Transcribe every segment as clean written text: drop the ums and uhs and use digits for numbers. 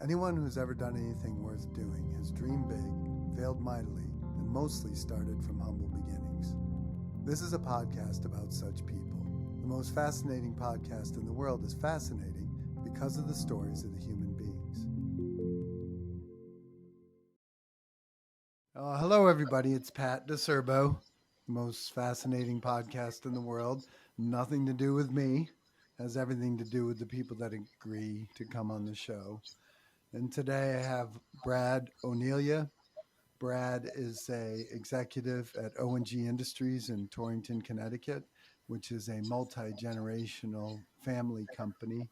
Anyone who's ever done anything worth doing has dreamed big, failed mightily, and mostly started from humble beginnings. This is a podcast about such people. The most fascinating podcast in the world is fascinating because of the stories of the human beings. Hello, everybody. It's Pat DeCerbo, the most fascinating podcast in the world. Nothing to do with me. Has everything to do with the people that agree to come on the show. And today I have Brad Oneglia. Brad is a executive at O&G Industries in Torrington, Connecticut, which is a multi-generational family company.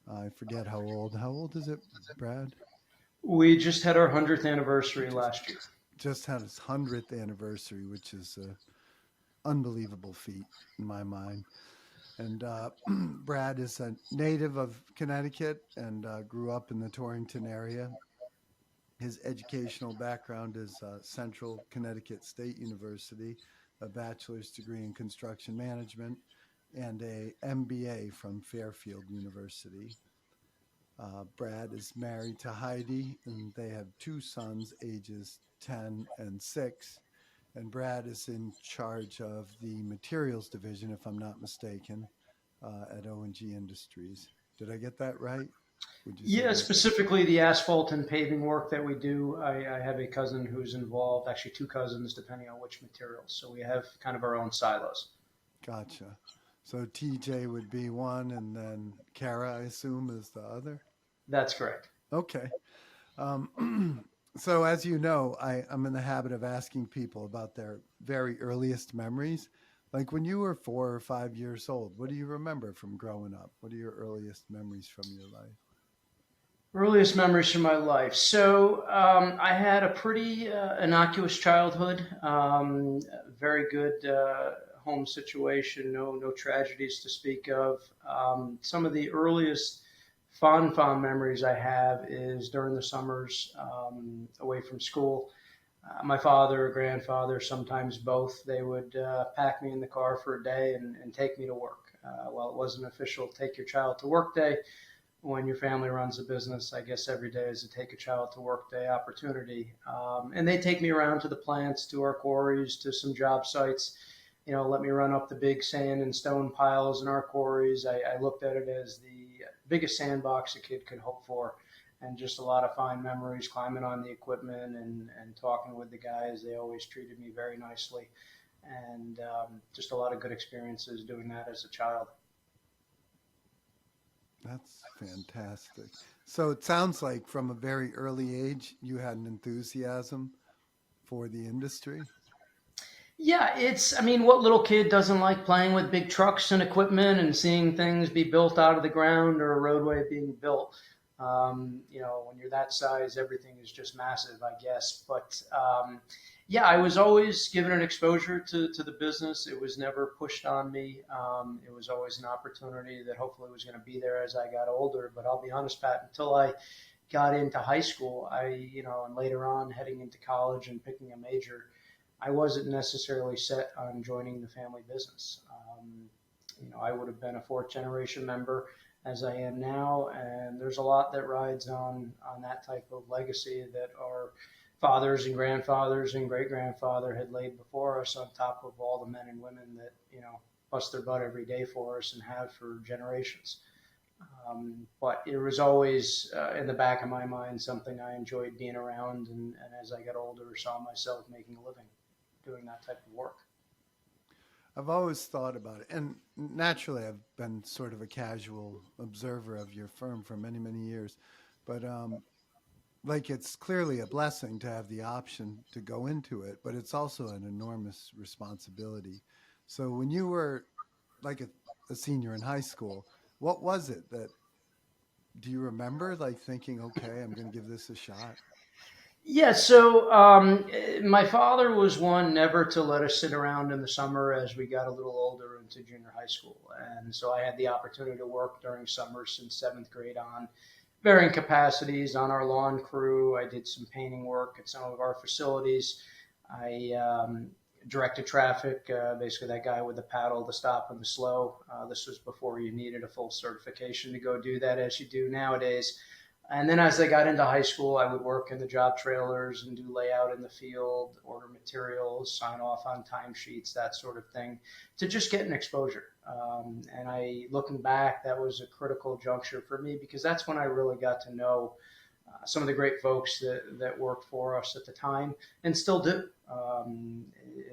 I forget how old. How old is it, Brad? We just had our 100th anniversary last year. Just had his 100th anniversary, which is an unbelievable feat in my mind. And Brad is a native of Connecticut and grew up in the Torrington area. His educational background is Central Connecticut State University, a bachelor's degree in construction management, and a MBA from Fairfield University. Brad is married to Heidi, and they have two sons, ages 10 and 6. And Brad is in charge of the materials division, if I'm not mistaken, at O&G Industries. Did I get that right? Would you say Yeah, that? specifically the asphalt and paving work that we do. I have a cousin who's involved, actually two cousins, depending on which materials. So we have kind of our own silos. Gotcha. So TJ would be one, and then Kara, I assume, is the other? That's correct. Okay. So as you know, I'm in the habit of asking people about their very earliest memories. Like when you were 4 or 5 years old, what do you remember from growing up? What are your earliest memories from your life? Earliest memories from my life. So I had a pretty innocuous childhood. Very good home situation. No tragedies to speak of. Some of the earliest fond memories I have is during the summers away from school. My father, grandfather, sometimes both, they would pack me in the car for a day and take me to work. While it wasn't official take your child to work day, when your family runs a business, I guess every day is a take a child to work day opportunity. And they take me around to the plants, to our quarries, to some job sites, let me run up the big sand and stone piles in our quarries. I looked at it as the biggest sandbox a kid could hope for. And just a lot of fine memories climbing on the equipment and talking with the guys. They always treated me very nicely. And just a lot of good experiences doing that as a child. That's fantastic. So it sounds like from a very early age, you had an enthusiasm for the industry. Yeah, what little kid doesn't like playing with big trucks and equipment and seeing things be built out of the ground or a roadway being built? When you're that size, everything is just massive, I guess. But yeah, I was always given an exposure to the business. It was never pushed on me. It was always an opportunity that hopefully was going to be there as I got older. But I'll be honest, Pat, until I got into high school, and later on heading into college and picking a major, I wasn't necessarily set on joining the family business. I would have been a fourth generation member as I am now, and there's a lot that rides on that type of legacy that our fathers and grandfathers and great grandfather had laid before us, on top of all the men and women that bust their butt every day for us and have for generations. But it was always in the back of my mind something I enjoyed being around, and as I got older, saw myself making a living doing that type of work. I've always thought about it. And naturally, I've been sort of a casual observer of your firm for many, many years. But it's clearly a blessing to have the option to go into it, but it's also an enormous responsibility. So when you were like a senior in high school, what was it that, do you remember like thinking, okay, I'm going to give this a shot? Yeah, so my father was one never to let us sit around in the summer as we got a little older into junior high school. And so I had the opportunity to work during summer since seventh grade on, varying capacities on our lawn crew. I did some painting work at some of our facilities. I directed traffic, basically that guy with the paddle, the stop and the slow. This was before you needed a full certification to go do that as you do nowadays. And then as I got into high school, I would work in the job trailers and do layout in the field, order materials, sign off on timesheets, that sort of thing, to just get an exposure. And looking back, that was a critical juncture for me because that's when I really got to know some of the great folks that worked for us at the time and still do.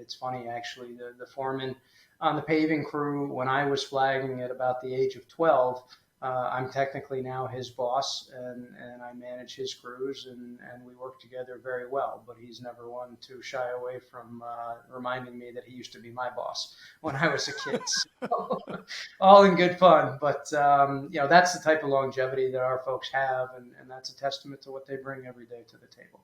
It's funny, actually, the foreman on the paving crew, when I was flagging at about the age of 12, I'm technically now his boss, and I manage his crews, and we work together very well. But he's never one to shy away from reminding me that he used to be my boss when I was a kid. So, all in good fun. But that's the type of longevity that our folks have, and that's a testament to what they bring every day to the table.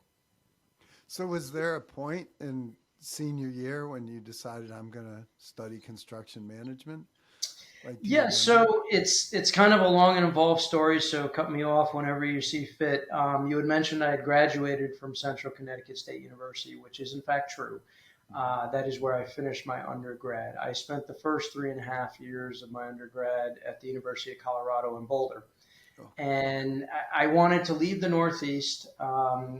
So, was there a point in senior year when you decided I'm going to study construction management? Like, do you Yeah, remember? so it's kind of a long and involved story. So cut me off whenever you see fit. You had mentioned I had graduated from Central Connecticut State University, which is in fact true. That is where I finished my undergrad. I spent the first 3.5 years of my undergrad at the University of Colorado in Boulder. Oh, And I wanted to leave the Northeast,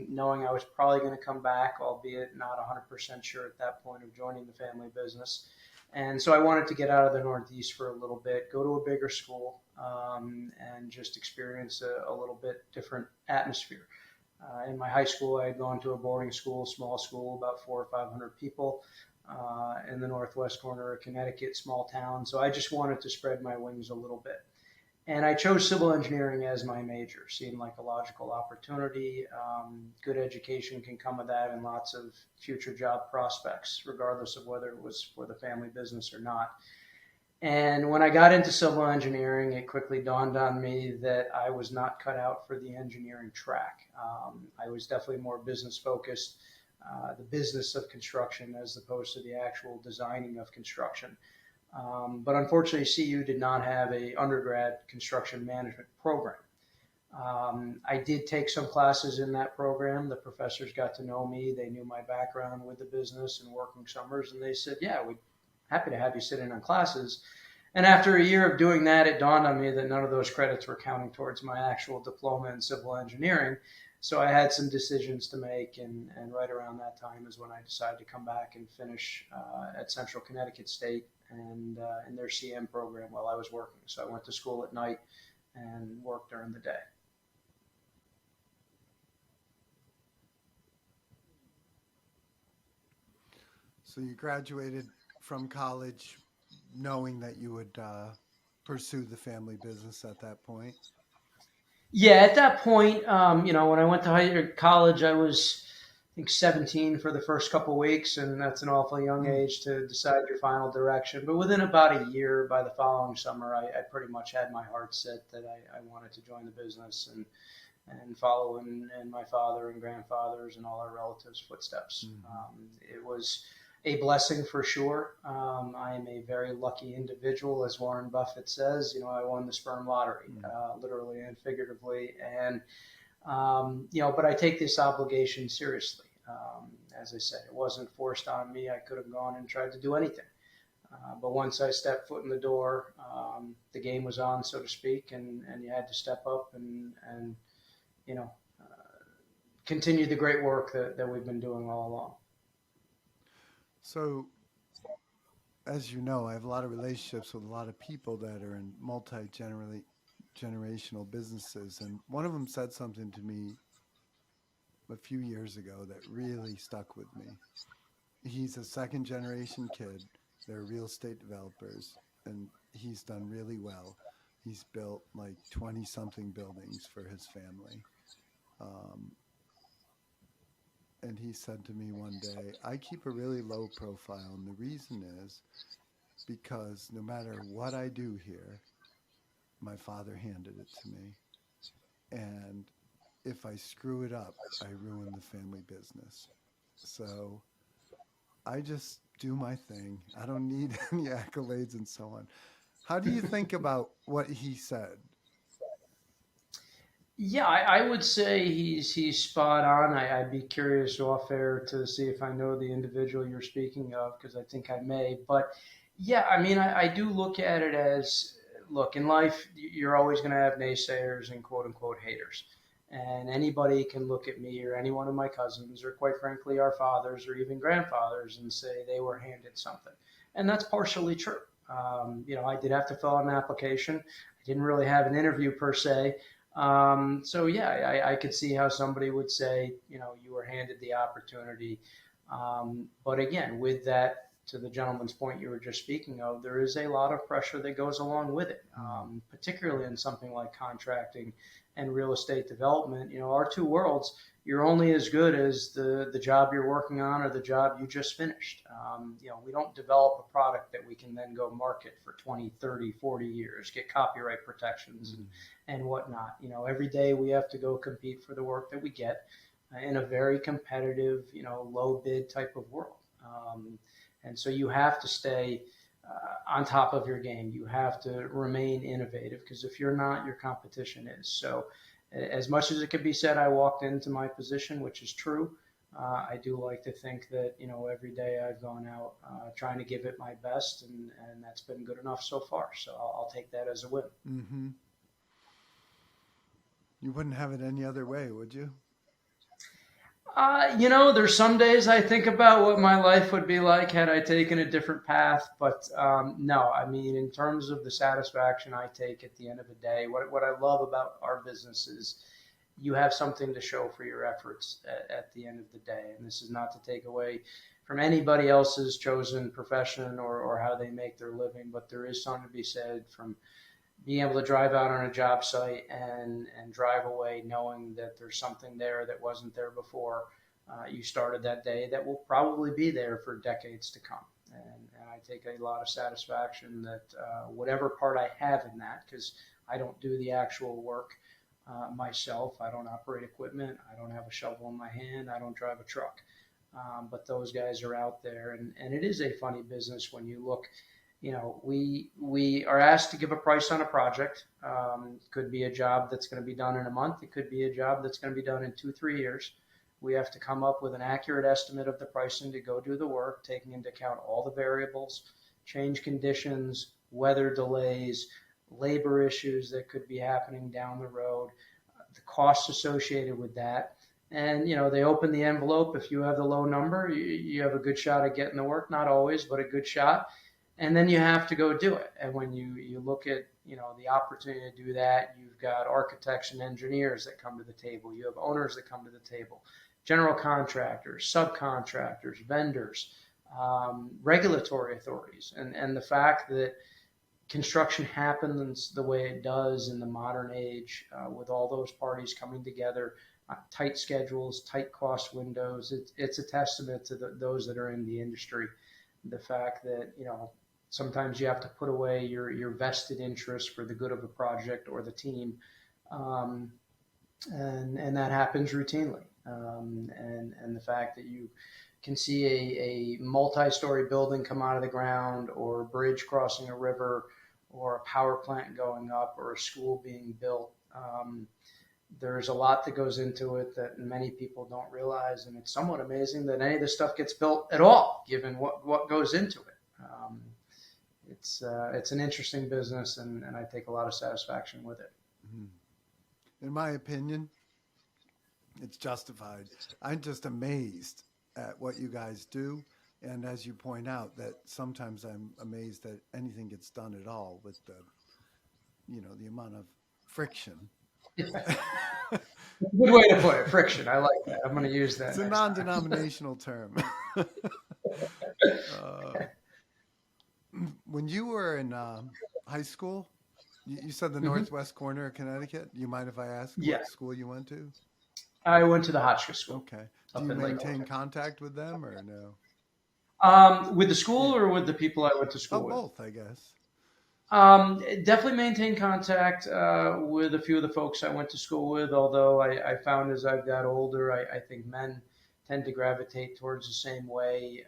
knowing I was probably going to come back, albeit not 100% sure at that point of joining the family business. And so I wanted to get out of the Northeast for a little bit, go to a bigger school, and just experience a little bit different atmosphere. In my high school, I had gone to a boarding school, small school, about 400 or 500 people in the northwest corner of Connecticut, small town. So I just wanted to spread my wings a little bit. And I chose civil engineering as my major. Seemed like a logical opportunity. Good education can come with that, and lots of future job prospects, regardless of whether it was for the family business or not. And when I got into civil engineering, it quickly dawned on me that I was not cut out for the engineering track. I was definitely more business focused, the business of construction as opposed to the actual designing of construction. But unfortunately, CU did not have a undergrad construction management program. I did take some classes in that program. The professors got to know me. They knew my background with the business and working summers, and they said, "Yeah, we'd happy to have you sit in on classes." And after a year of doing that, it dawned on me that none of those credits were counting towards my actual diploma in civil engineering. So I had some decisions to make, and right around that time is when I decided to come back and finish at Central Connecticut State and in their CM program while I was working. So I went to school at night and worked during the day. so you graduated from college knowing that you would pursue the family business at that point? Yeah, at that point, when I went to college, I was, I think, 17 for the first couple of weeks, and that's an awfully young Mm. age to decide your final direction. But within about a year, by the following summer, I pretty much had my heart set that I wanted to join the business and follow in my father and grandfathers and all our relatives' footsteps. Hmm. It was a blessing for sure. I am a very lucky individual, as Warren Buffett says. I won the sperm lottery, Mm. literally and figuratively, and but I take this obligation seriously. As I said, it wasn't forced on me. I could have gone and tried to do anything. But once I stepped foot in the door, the game was on, so to speak, and you had to step up and you know, continue the great work that we've been doing all along. So, as you know, I have a lot of relationships with a lot of people that are in multi generational businesses. And one of them said something to me a few years ago that really stuck with me. He's a second generation kid. They're real estate developers, and he's done really well. He's built like 20 something buildings for his family. Um, and he said to me one day, I keep a really low profile. And the reason is because no matter what I do here, my father handed it to me. And if I screw it up, I ruin the family business. So I just do my thing. I don't need any accolades and so on. How do you think about what he said? Yeah, I would say he's spot on. I'd be curious off air to see if I know the individual you're speaking of because I think I may. But yeah, I mean, I do look at it as look in life, you're always going to have naysayers and quote unquote haters. And anybody can look at me or any one of my cousins, or quite frankly, our fathers or even grandfathers, and say they were handed something. And that's partially true. I did have to fill out an application. I didn't really have an interview per se. So yeah, I could see how somebody would say, you were handed the opportunity. But again, with that, to the gentleman's point you were just speaking of, there is a lot of pressure that goes along with it, particularly in something like contracting and real estate development. Our two worlds, you're only as good as the job you're working on or the job you just finished. We don't develop a product that we can then go market for 20, 30, 40 years, get copyright protections and whatnot. Every day we have to go compete for the work that we get in a very competitive, low bid type of world. And so you have to stay on top of your game. You have to remain innovative, because if you're not, your competition is. So as much as it could be said, I walked into my position, which is true. I do like to think that, every day I've gone out trying to give it my best, and that's been good enough so far. So I'll take that as a win. Mm-hmm. You wouldn't have it any other way, would you? There's some days I think about what my life would be like had I taken a different path. But no, I mean, in terms of the satisfaction I take at the end of the day, what I love about our business is you have something to show for your efforts at the end of the day. And this is not to take away from anybody else's chosen profession or how they make their living, but there is something to be said from being able to drive out on a job site and drive away knowing that there's something there that wasn't there before you started that day, that will probably be there for decades to come. And I take a lot of satisfaction that whatever part I have in that, because I don't do the actual work myself. I don't operate equipment. I don't have a shovel in my hand. I don't drive a truck. But those guys are out there. And it is a funny business when you look. We are asked to give a price on a project. Could be a job that's going to be done in a month. It could be a job that's going to be done in 2-3 years. We have to come up with an accurate estimate of the pricing to go do the work, taking into account all the variables, change conditions, weather delays, labor issues that could be happening down the road, the costs associated with that. And, they open the envelope. If you have the low number, you have a good shot at getting the work. Not always, but a good shot. And then you have to go do it. And when you look at, the opportunity to do that, you've got architects and engineers that come to the table. You have owners that come to the table, general contractors, subcontractors, vendors, regulatory authorities. And the fact that construction happens the way it does in the modern age, with all those parties coming together, tight schedules, tight cost windows, it's a testament to those that are in the industry. The fact that, sometimes you have to put away your vested interest for the good of a project or the team. And that happens routinely. And the fact that you can see a multi-story building come out of the ground, or a bridge crossing a river, or a power plant going up, or a school being built. There's a lot that goes into it that many people don't realize. And it's somewhat amazing that any of this stuff gets built at all, given what goes into it. It's an interesting business, and I take a lot of satisfaction with it. In my opinion, it's justified. I'm just amazed at what you guys do. And as you point out, that sometimes I'm amazed that anything gets done at all with the amount of friction. Good way to put it, friction. I like that. I'm going to use that. It's a non-denominational term. When you were in high school, you said the northwest corner of Connecticut. Do you mind if I ask what school you went to? I went to the Hotchkiss School. Okay. Do you maintain contact with them or no? With the school or with the people I went to school with? Both, I guess. Definitely maintain contact with a few of the folks I went to school with, although I found as I've got older, I think men tend to gravitate towards the same way.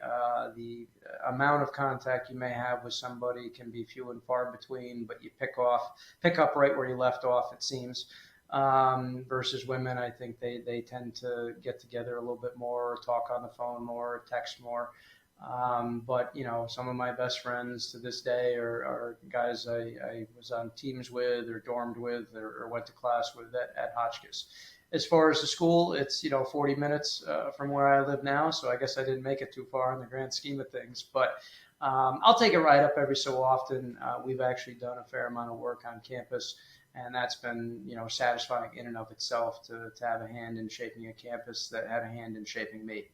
The amount of contact you may have with somebody can be few and far between, but you pick up right where you left off, it seems. Versus women, I think they tend to get together a little bit more, talk on the phone more, text more. But some of my best friends to this day are guys I was on teams with, or dormed with, or went to class with at Hotchkiss. As far as the school, it's 40 minutes from where I live now, so I guess I didn't make it too far in the grand scheme of things. But I'll take a ride up every so often. We've actually done a fair amount of work on campus, and that's been satisfying in and of itself to have a hand in shaping a campus that had a hand in shaping me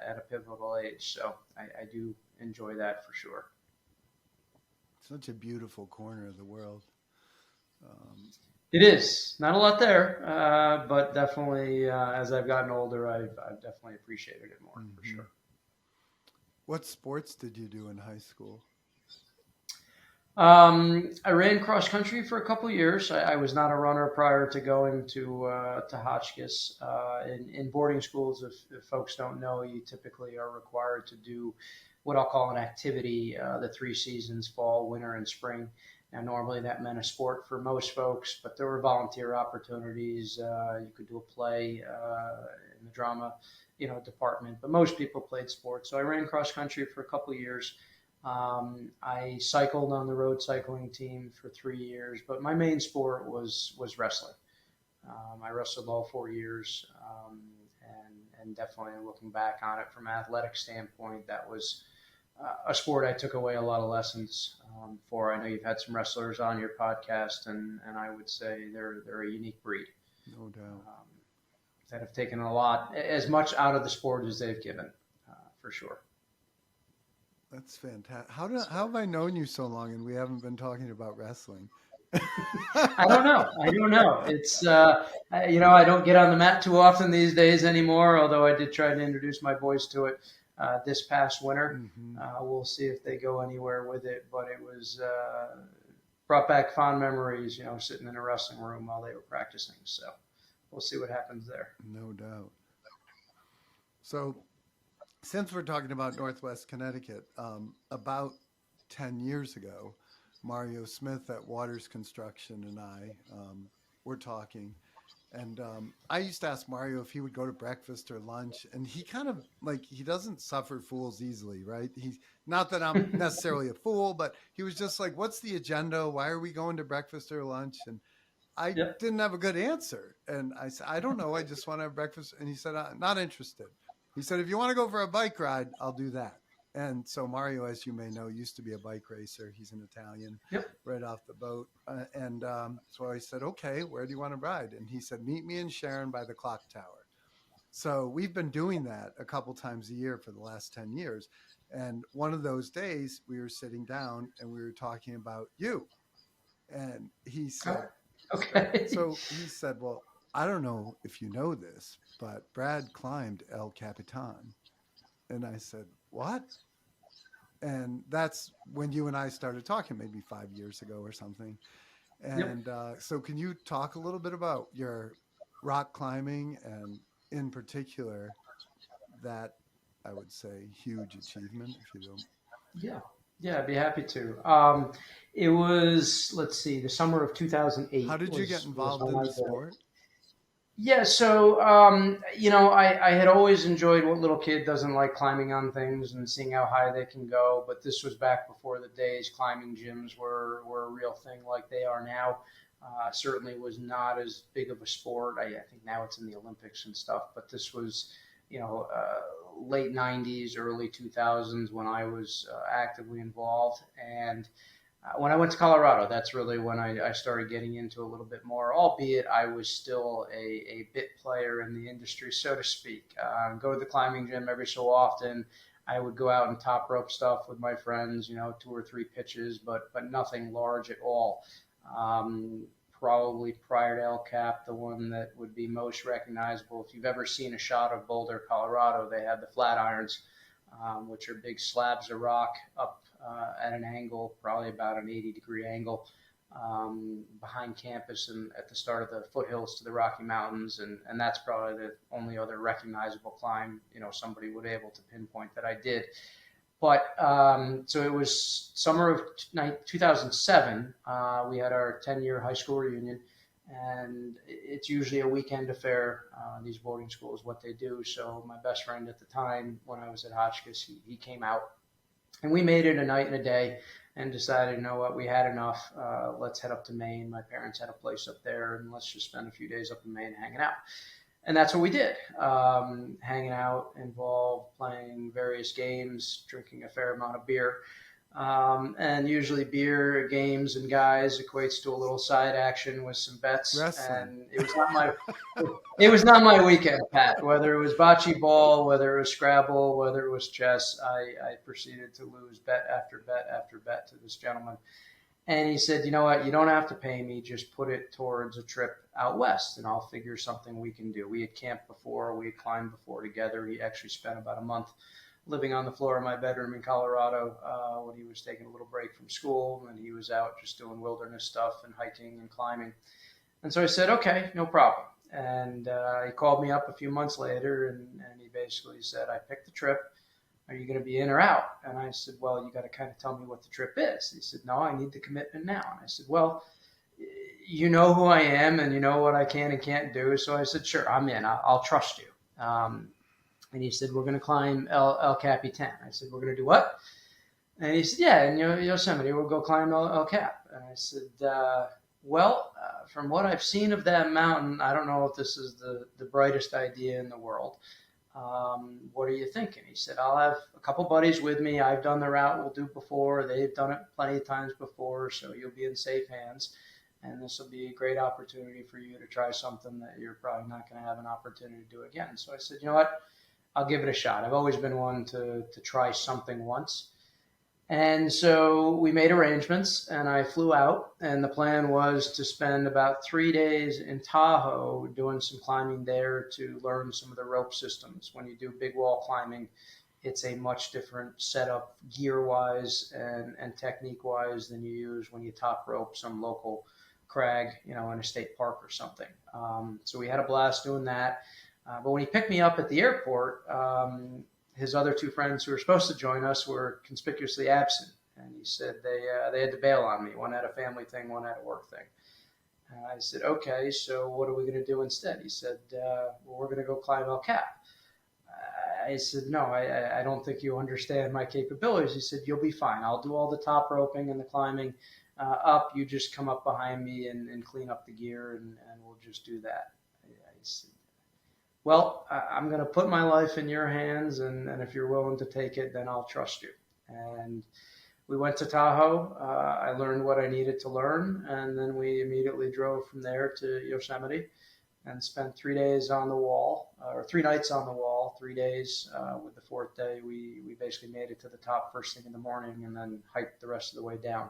at a pivotal age. So I do enjoy that for sure. Such a beautiful corner of the world. Um, It is not a lot there, but definitely as I've gotten older, I've definitely appreciated it more for mhm. sure. What sports did you do in high school? I ran cross country for a couple years. I was not a runner prior to going to Hotchkiss. In boarding schools, if folks don't know, you typically are required to do what I'll call an activity the 3 seasons: fall, winter, and spring. Now, normally that meant a sport for most folks, but there were volunteer opportunities. You could do a play in the drama, department, but most people played sports. So I ran cross country for a couple years. I cycled on the road cycling team for 3 years, but my main sport was wrestling. I wrestled all 4 years, and definitely looking back on it from an athletic standpoint, that was a sport I took away a lot of lessons for. I know you've had some wrestlers on your podcast, and I would say they're a unique breed No doubt. um, that have taken a lot, as much out of the sport as they've given, for sure. That's fantastic. How have I known you so long and we haven't been talking about wrestling? I don't know. I don't know. It's I don't get on the mat too often these days anymore. Although I did try to introduce my boys to it this past winter. hmm We'll see if they go anywhere with it. But it was brought back fond memories. Sitting in a wrestling room while they were practicing. So we'll see what happens there. No doubt. So, since we're talking about Northwest Connecticut, about 10 years ago, Mario Smith at Waters Construction and I were talking. And I used to ask Mario if he would go to breakfast or lunch. And he kind of like, he doesn't suffer fools easily, right? He's not that I'm necessarily a fool, but he was just like, what's the agenda? Why are we going to breakfast or lunch? And I Yep. didn't have a good answer. And I said, I don't know. I just want to have breakfast. And he said, I'm not interested. He said, if you want to go for a bike ride, I'll do that. And so Mario, as you may know, used to be a bike racer. He's an Italian Yep. right off the boat. And so I said, okay, where do you want to ride? And he said, meet me in Sharon by the clock tower. So we've been doing that a couple times a year for the last 10 years. And one of those days we were sitting down and we were talking about you. And he Oh, said, okay. well, I don't know if you know this, but Brad climbed El Capitan. And I said, what? And that's when you and I started talking, maybe 5 years ago or something. Yep. And so, can you talk a little bit about your rock climbing and, in particular, that I would say huge achievement, if you don't? Yeah. Yeah, I'd be happy to. It was, let's see, the summer of How 2008 did you get was involved when in I the did it. sport? Yeah, so I had always enjoyed, what little kid doesn't like, climbing on things and seeing how high they can go. But this was back before the days climbing gyms were a real thing like they are now. Certainly was not as big of a sport. I think now it's in the Olympics and stuff. But this was, late '90s, early 2000s when I was actively involved. And when I went to Colorado, that's really when I started getting into a little bit more, albeit I was still a bit player in the industry, so to speak. Go to the climbing gym every so often. I would go out and top rope stuff with my friends, 2 or 3 pitches, but nothing large at all. Probably prior to El Cap, the one that would be most recognizable, if you've ever seen a shot of Boulder, Colorado, they have the flat irons, which are big slabs of rock up at an angle, probably about an 80-degree angle, behind campus and at the start of the foothills to the Rocky Mountains. And that's probably the only other recognizable climb, somebody would be able to pinpoint that I did. But so it was summer of 2007. We had our 10-year high school reunion. and it's usually a weekend affair. These boarding schools, what they do. So my best friend at the time, when I was at Hotchkiss, he came out, and we made it a night and a day, and decided, you know what, we had enough. Let's head up to Maine. My parents had a place up there, and let's just spend a few days up in Maine hanging out. And that's what we did. Hanging out involved playing various games, drinking a fair amount of beer. And usually beer, games, and guys equates to a little side action with some bets. Wrestling. And it was not my weekend, Pat. Whether it was bocce ball, whether it was Scrabble, whether it was chess, I proceeded to lose bet after bet after bet to this gentleman. And he said, you know what, you don't have to pay me, just put it towards a trip out west and I'll figure something we can do. We had camped before, we had climbed before together. He actually spent about a month living on the floor of my bedroom in Colorado when he was taking a little break from school, and he was out just doing wilderness stuff and hiking and climbing. And so I said, okay, no problem. And he called me up a few months later, and he basically said, I picked the trip. Are you going to be in or out? And I said, well, you got to kind of tell me what the trip is. He said, no, I need the commitment now. And I said, well, you know who I am and you know what I can and can't do. So I said, sure, I'm in. I'll trust you. And he said, we're going to climb El Capitan. I said, we're going to do what? And he said, yeah, in Yosemite, we'll go climb El Cap. And I said, from what I've seen of that mountain, I don't know if this is the brightest idea in the world. What are you thinking? He said, I'll have a couple buddies with me. I've done the route we'll do before. They've done it plenty of times before, so you'll be in safe hands. And this will be a great opportunity for you to try something that you're probably not going to have an opportunity to do again. So I said, you know what? I'll give it a shot. I've always been one to try something once. And so we made arrangements and I flew out, and the plan was to spend about 3 days in Tahoe doing some climbing there to learn some of the rope systems. When you do big wall climbing, it's a much different setup gear wise and technique wise than you use when you top rope some local crag, in a state park or something. So we had a blast doing that. But when he picked me up at the airport, his other two friends who were supposed to join us were conspicuously absent. And he said they had to bail on me. One had a family thing, one had a work thing. And I said, okay, so what are we going to do instead? He said, well, we're going to go climb El Cap. I said, no, I don't think you understand my capabilities. He said, you'll be fine. I'll do all the top roping and the climbing up. You just come up behind me and clean up the gear, and we'll just do that. I said, well, I'm going to put my life in your hands, and if you're willing to take it, then I'll trust you. And we went to Tahoe. I learned what I needed to learn, and then we immediately drove from there to Yosemite and spent 3 days on the wall, or 3 nights on the wall, 3 days. With the fourth day, we basically made it to the top first thing in the morning and then hiked the rest of the way down.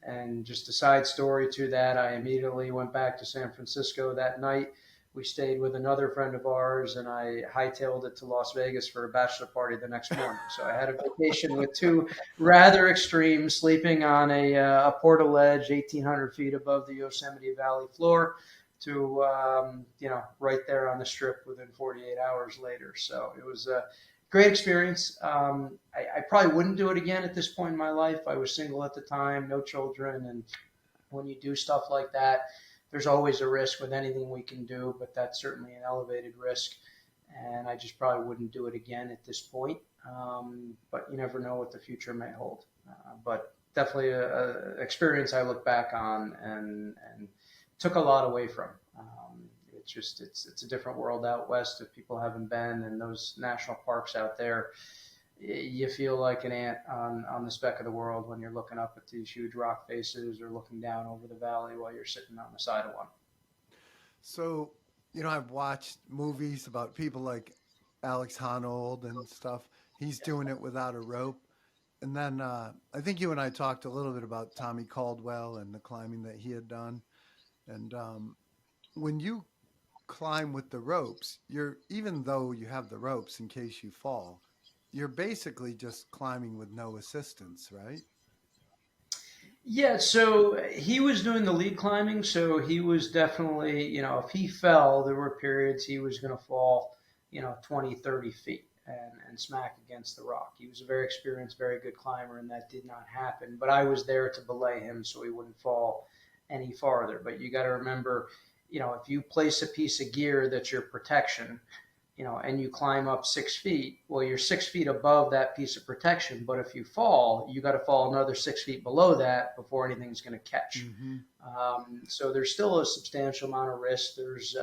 And just a side story to that, I immediately went back to San Francisco that night. We stayed with another friend of ours, and I hightailed it to Las Vegas for a bachelor party the next morning. So I had a vacation with two rather extreme, sleeping on a portaledge 1,800 feet above the Yosemite Valley floor to, right there on the strip within 48 hours later. So it was a great experience. I probably wouldn't do it again at this point in my life. I was single at the time, no children. And when you do stuff like that, there's always a risk with anything we can do, but that's certainly an elevated risk. And I just probably wouldn't do it again at this point. But you never know what the future may hold. But definitely a experience I look back on and took a lot away from. It's a different world out west if people haven't been, and those national parks out there, you feel like an ant on the speck of the world when you're looking up at these huge rock faces or looking down over the valley while you're sitting on the side of one. So, I've watched movies about people like Alex Honnold and stuff. He's doing it without a rope. And then I think you and I talked a little bit about Tommy Caldwell and the climbing that he had done. And when you climb with the ropes, even though you have the ropes in case you fall, you're basically just climbing with no assistance, right? Yeah, so he was doing the lead climbing, so he was definitely, if he fell, there were periods he was going to fall, 20, 30 feet and smack against the rock. He was a very experienced, very good climber, and that did not happen. But I was there to belay him so he wouldn't fall any farther. But you got to remember, if you place a piece of gear that's your protection, and you climb up 6 feet, well, you're 6 feet above that piece of protection. But if you fall, you got to fall another 6 feet below that before anything's going to catch. Mm-hmm. So there's still a substantial amount of risk. There's,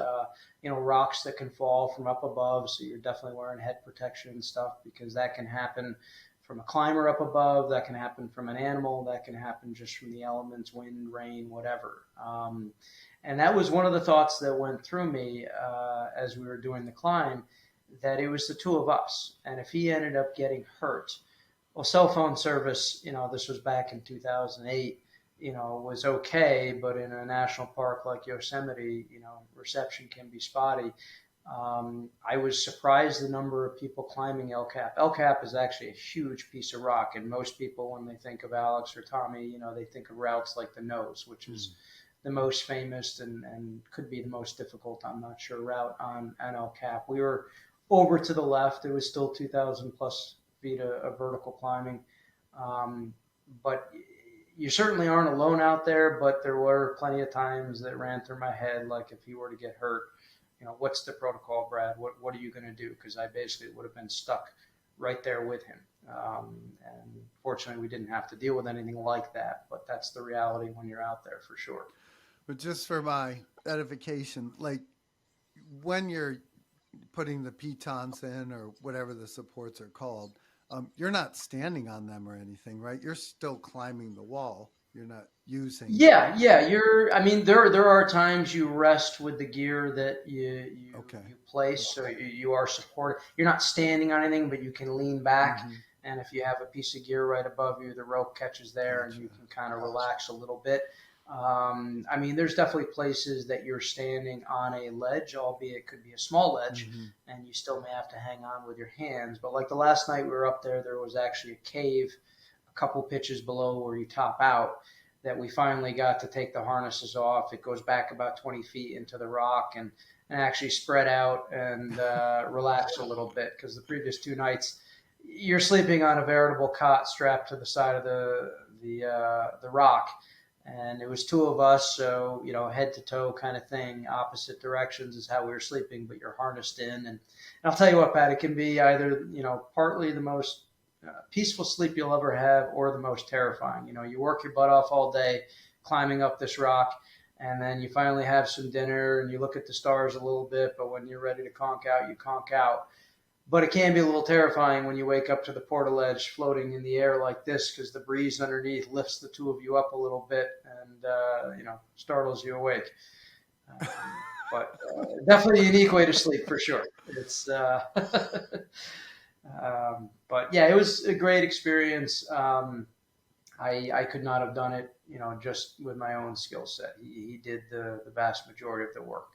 rocks that can fall from up above. So you're definitely wearing head protection and stuff, because that can happen from a climber up above. That can happen from an animal. That can happen just from the elements, wind, rain, whatever. And that was one of the thoughts that went through me as we were doing the climb, that it was the two of us. And if he ended up getting hurt, well, cell phone service, this was back in 2008, was okay, but in a national park like Yosemite, reception can be spotty. I was surprised the number of people climbing El Cap. El Cap is actually a huge piece of rock, and most people, when they think of Alex or Tommy, they think of routes like the Nose, which is the most famous and could be the most difficult, I'm not sure, route on El Cap. We were over to the left. It was still 2,000 plus feet of vertical climbing. But you certainly aren't alone out there, but there were plenty of times that ran through my head, like if he were to get hurt, what's the protocol, Brad? What are you going to do? Because I basically would have been stuck right there with him. And fortunately, we didn't have to deal with anything like that, but that's the reality when you're out there for sure. But just for my edification, like when you're putting the pitons in or whatever the supports are called, you're not standing on them or anything, right? You're still climbing the wall. You're not using. Yeah. There are times you rest with the gear that you Okay. you place, so you are supported. You're not standing on anything, but you can lean back, Mm-hmm. and if you have a piece of gear right above you, the rope catches there, and you can kind of relax a little bit. There's definitely places that you're standing on a ledge, albeit it could be a small ledge, Mm-hmm. and you still may have to hang on with your hands. But like the last night we were up there, there was actually a cave a couple pitches below where you top out, that we finally got to take the harnesses off. It goes back about 20 feet into the rock, and actually spread out and relax a little bit, because the previous 2 nights you're sleeping on a veritable cot strapped to the side of the rock. And it was two of us, so head to toe kind of thing, opposite directions is how we were sleeping, but you're harnessed in. And I'll tell you what, Pat, it can be either partly the most peaceful sleep you'll ever have, or the most terrifying. You work your butt off all day climbing up this rock, and then you finally have some dinner and you look at the stars a little bit, but when you're ready to conk out, you conk out. But it can be a little terrifying when you wake up to the portaledge floating in the air like this, because the breeze underneath lifts the two of you up a little bit and startles you awake. Um, but definitely a unique way to sleep for sure. It's but yeah, it was a great experience. I could not have done it, just with my own skill set. He did the vast majority of the work,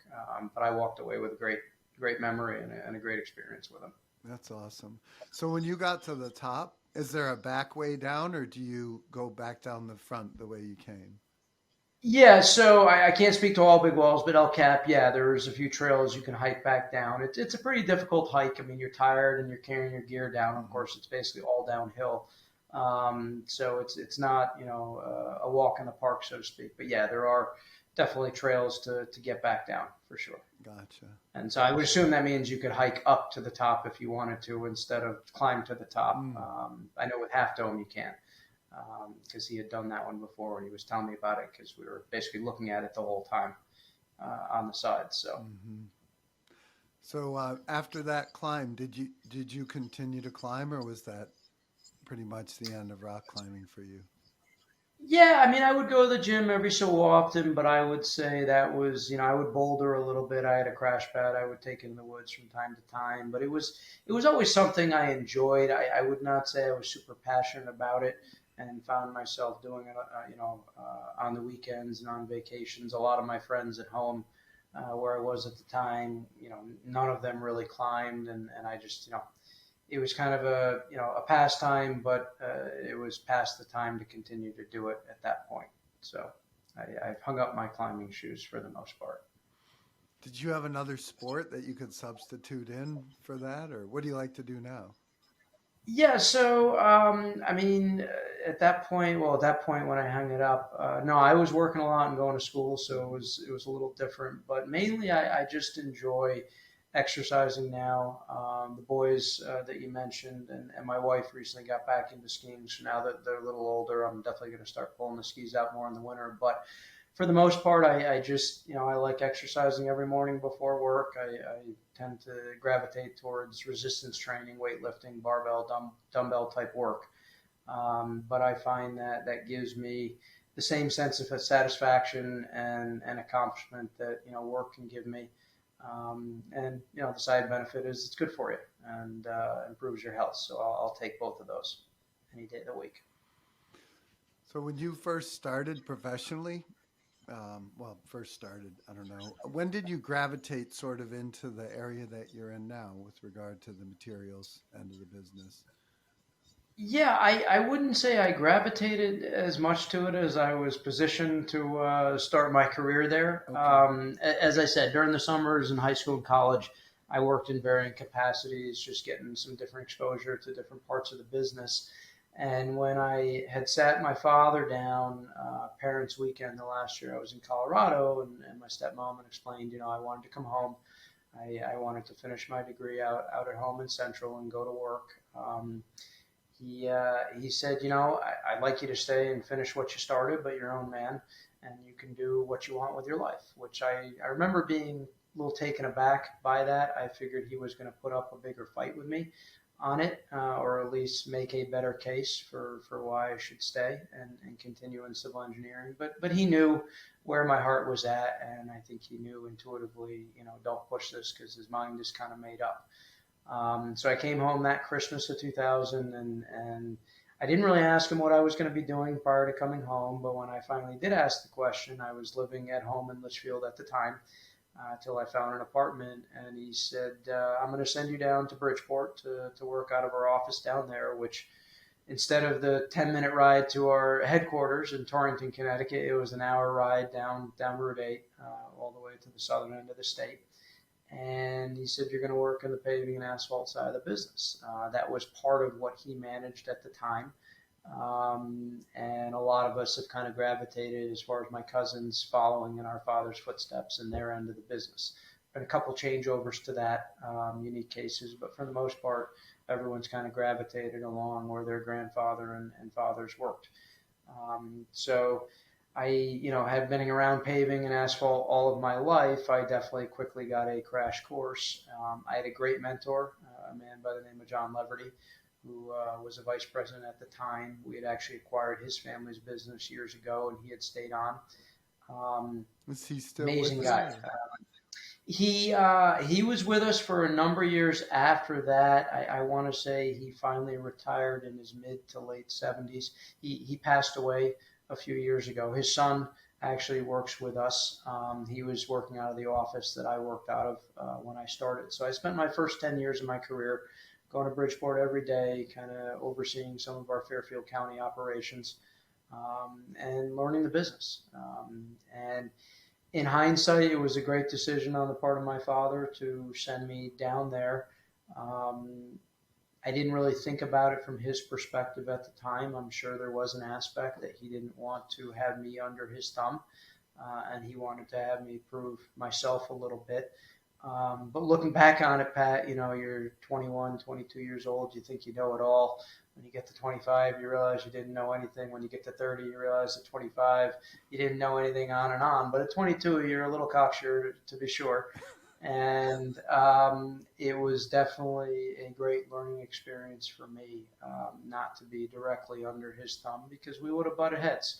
but I walked away with a great memory and a great experience with him. That's awesome. So when you got to the top, is there a back way down, or do you go back down the front the way you came? Yeah, so I can't speak to all big walls, but El Cap, yeah, there's a few trails you can hike back down. It's a pretty difficult hike. You're tired and you're carrying your gear down. Of course, it's basically all downhill. So it's not a walk in the park, so to speak. But yeah, there are definitely trails to get back down for sure. Gotcha. And so I would assume that means you could hike up to the top if you wanted to, instead of climb to the top. I know with Half Dome you can, because he had done that one before and he was telling me about it, because we were basically looking at it the whole time on the side. So. Mm-hmm. So after that climb, did you continue to climb, or was that pretty much the end of rock climbing for you? Yeah, I would go to the gym every so often, but I would say that was, I would boulder a little bit. I had a crash pad I would take in the woods from time to time, but it was always something I enjoyed. I would not say I was super passionate about it, and found myself doing it, on the weekends and on vacations. A lot of my friends at home, where I was at the time, none of them really climbed, and I just, it was kind of a pastime, but it was past the time to continue to do it at that point. So I've hung up my climbing shoes for the most part. Did you have another sport that you could substitute in for that, or what do you like to do now? Yeah, so I mean, at that point when I hung it up, no, I was working a lot and going to school, so it was a little different. But mainly, I just enjoy exercising now. The boys that you mentioned, and my wife recently got back into skiing, so now that they're a little older, I'm definitely going to start pulling the skis out more in the winter. But for the most part, I just, I like exercising every morning before work. I tend to gravitate towards resistance training, weightlifting, barbell, dumbbell type work. But I find that that gives me the same sense of satisfaction and accomplishment that, work can give me. And, the side benefit is it's good for you and improves your health. So I'll take both of those any day of the week. So when you first started professionally, well, first started, I don't know, when did you gravitate sort of into the area that you're in now with regard to the materials end of the business? Yeah, I wouldn't say I gravitated as much to it as I was positioned to start my career there. Okay. As I said, during the summers in high school and college, I worked in varying capacities, just getting some different exposure to different parts of the business. And when I had sat my father down, Parents' Weekend the last year I was in Colorado, and my stepmom had explained, I wanted to come home. I wanted to finish my degree out at home in Central and go to work. He said, I'd like you to stay and finish what you started, but you're your own man, and you can do what you want with your life. Which I remember being a little taken aback by that. I figured he was going to put up a bigger fight with me on it, or at least make a better case for why I should stay and continue in civil engineering. But he knew where my heart was at, and I think he knew intuitively, don't push this because his mind is kind of made up. So I came home that Christmas of 2000, and I didn't really ask him what I was going to be doing prior to coming home. But when I finally did ask the question, I was living at home in Litchfield at the time till I found an apartment. And he said, I'm going to send you down to Bridgeport to work out of our office down there, which instead of the 10-minute ride to our headquarters in Torrington, Connecticut, it was an hour ride down Route 8 all the way to the southern end of the state. And he said, you're going to work in the paving and asphalt side of the business. That was part of what he managed at the time. And a lot of us have kind of gravitated, as far as my cousins, following in our father's footsteps in their end of the business. Been a couple changeovers to that, unique cases, but for the most part, everyone's kind of gravitated along where their grandfather and fathers worked. So I, had been around paving and asphalt all of my life. I definitely quickly got a crash course. I had a great mentor, a man by the name of John Leverty, who was a vice president at the time. We had actually acquired his family's business years ago, and he had stayed on. Um, Is he still with Amazing you? guy. He was with us for a number of years after that. I want to say he finally retired in his mid to late 70s. He passed away a few years ago. His son actually works with us. He was working out of the office that I worked out of when I started. So I spent my first 10 years of my career going to Bridgeport every day, kind of overseeing some of our Fairfield County operations and learning the business. And in hindsight, it was a great decision on the part of my father to send me down there. Um, I didn't really think about it from his perspective at the time. I'm sure there was an aspect that he didn't want to have me under his thumb, and he wanted to have me prove myself a little bit. But looking back on it, Pat, you're 21, 22 years old. You think you know it all. When you get to 25, you realize you didn't know anything. When you get to 30, you realize at 25, you didn't know anything on and on. But at 22, you're a little cocksure to be sure. And it was definitely a great learning experience for me, not to be directly under his thumb because we would have butted heads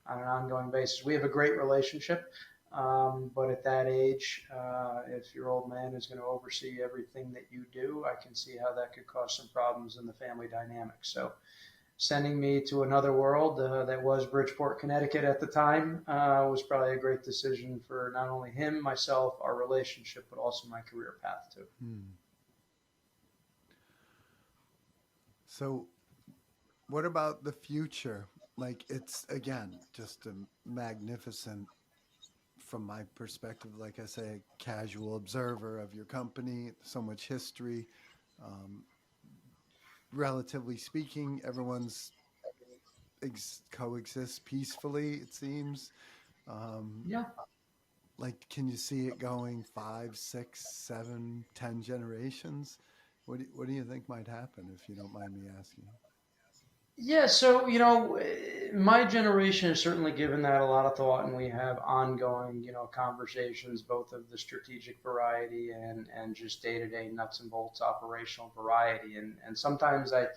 on an ongoing basis. We have a great relationship. But at that age, if your old man is going to oversee everything that you do, I can see how that could cause some problems in the family dynamic. So, sending me to another world that was Bridgeport, Connecticut at the time was probably a great decision for not only him, myself, our relationship, but also my career path too. Hmm. So, what about the future? Like, it's again just a magnificent, from my perspective, like I say, a casual observer of your company, so much history. Um, relatively speaking, everyone's coexists peacefully, it seems. Um, Yeah. like, can you see it going 5, 6, 7, 10 generations? What do you think might happen, if you don't mind me asking? Yeah, so my generation has certainly given that a lot of thought, and we have ongoing, conversations, both of the strategic variety and just day to day nuts and bolts operational variety. And sometimes I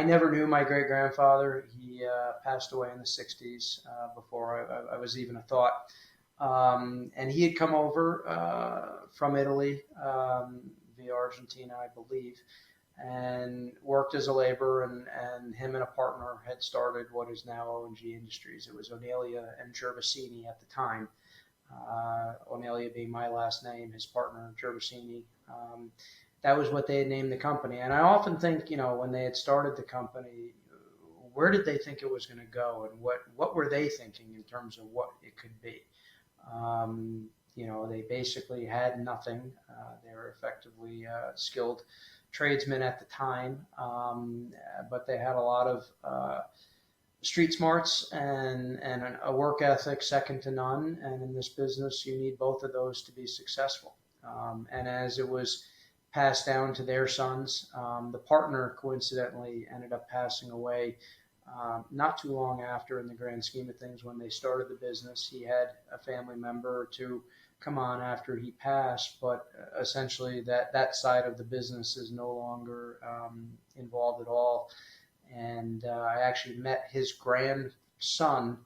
never knew my great grandfather. He passed away in the '60s before I was even a thought. And he had come over from Italy via Argentina, I believe, and worked as a laborer. And him and a partner had started what is now O&G Industries. It was Oneglia and Gervasini at the time. Oneglia being my last name, his partner Gervasini. That was what they had named the company. And I often think, when they had started the company, where did they think it was going to go, and what were they thinking in terms of what it could be? They basically had nothing. They were effectively skilled tradesmen at the time, but they had a lot of street smarts and a work ethic second to none. And in this business, you need both of those to be successful. And as it was passed down to their sons, the partner coincidentally ended up passing away not too long after. In the grand scheme of things, when they started the business, he had a family member or two come on after he passed, but essentially that side of the business is no longer involved at all. And I actually met his grandson,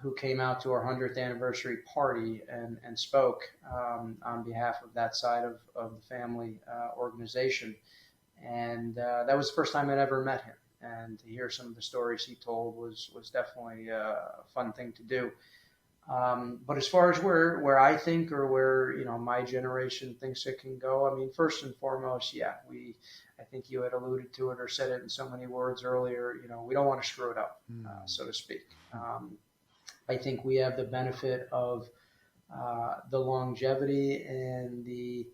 who came out to our 100th anniversary party and spoke on behalf of that side of the family organization. And that was the first time I'd ever met him. And to hear some of the stories he told was definitely a fun thing to do. But as far as where I think, or where my generation thinks it can go, I mean, first and foremost, yeah, I think you had alluded to it or said it in so many words earlier. We don't want to screw it up, so to speak. I think we have the benefit of the longevity and the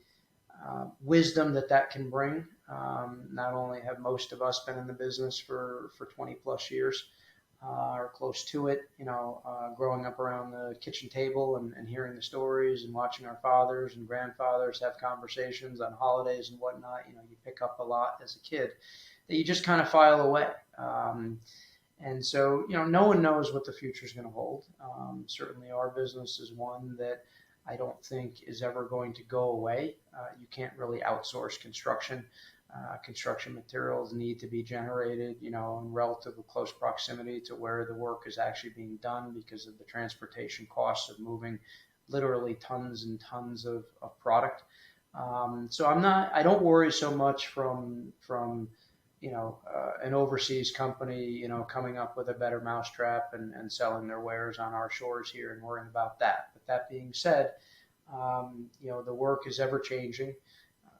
wisdom that can bring. Not only have most of us been in the business for 20 plus years, or close to it, growing up around the kitchen table and hearing the stories and watching our fathers and grandfathers have conversations on holidays and whatnot. You pick up a lot as a kid that you just kind of file away. And so, no one knows what the future is going to hold. Certainly our business is one that I don't think is ever going to go away. You can't really outsource construction. Construction materials need to be generated, in relatively close proximity to where the work is actually being done, because of the transportation costs of moving literally tons and tons of product. So I don't worry so much from an overseas company, coming up with a better mousetrap and selling their wares on our shores here and worrying about that. But that being said, the work is ever changing.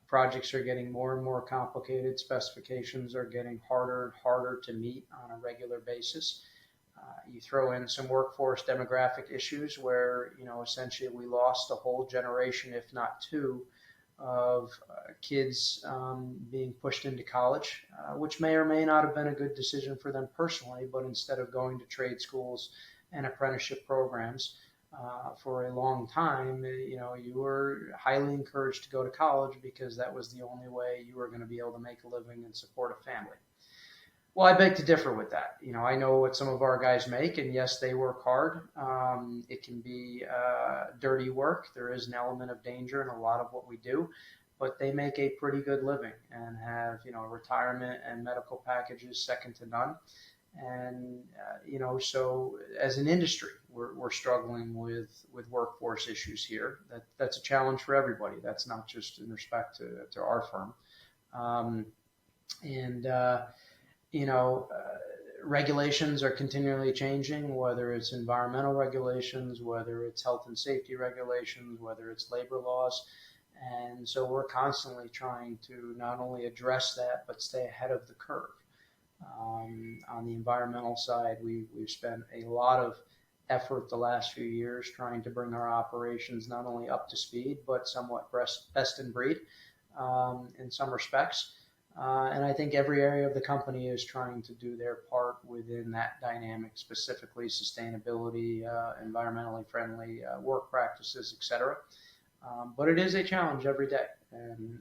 Projects are getting more and more complicated. Specifications are getting harder and harder to meet on a regular basis. You throw in some workforce demographic issues where, essentially we lost a whole generation, if not two, of kids being pushed into college, which may or may not have been a good decision for them personally, but instead of going to trade schools and apprenticeship programs, for a long time, you were highly encouraged to go to college because that was the only way you were going to be able to make a living and support a family. Well, I beg to differ with that. I know what some of our guys make, and yes, they work hard. It can be dirty work. There is an element of danger in a lot of what we do, but they make a pretty good living and have, retirement and medical packages second to none. And so as an industry, we're struggling with workforce issues here. That's a challenge for everybody. That's not just in respect to our firm. And regulations are continually changing, whether it's environmental regulations, whether it's health and safety regulations, whether it's labor laws. And so we're constantly trying to not only address that, but stay ahead of the curve. On the environmental side, we've spent a lot of effort the last few years trying to bring our operations not only up to speed, but somewhat best in breed in some respects. And I think every area of the company is trying to do their part within that dynamic, specifically sustainability, environmentally friendly work practices, etc. But it is a challenge every day, and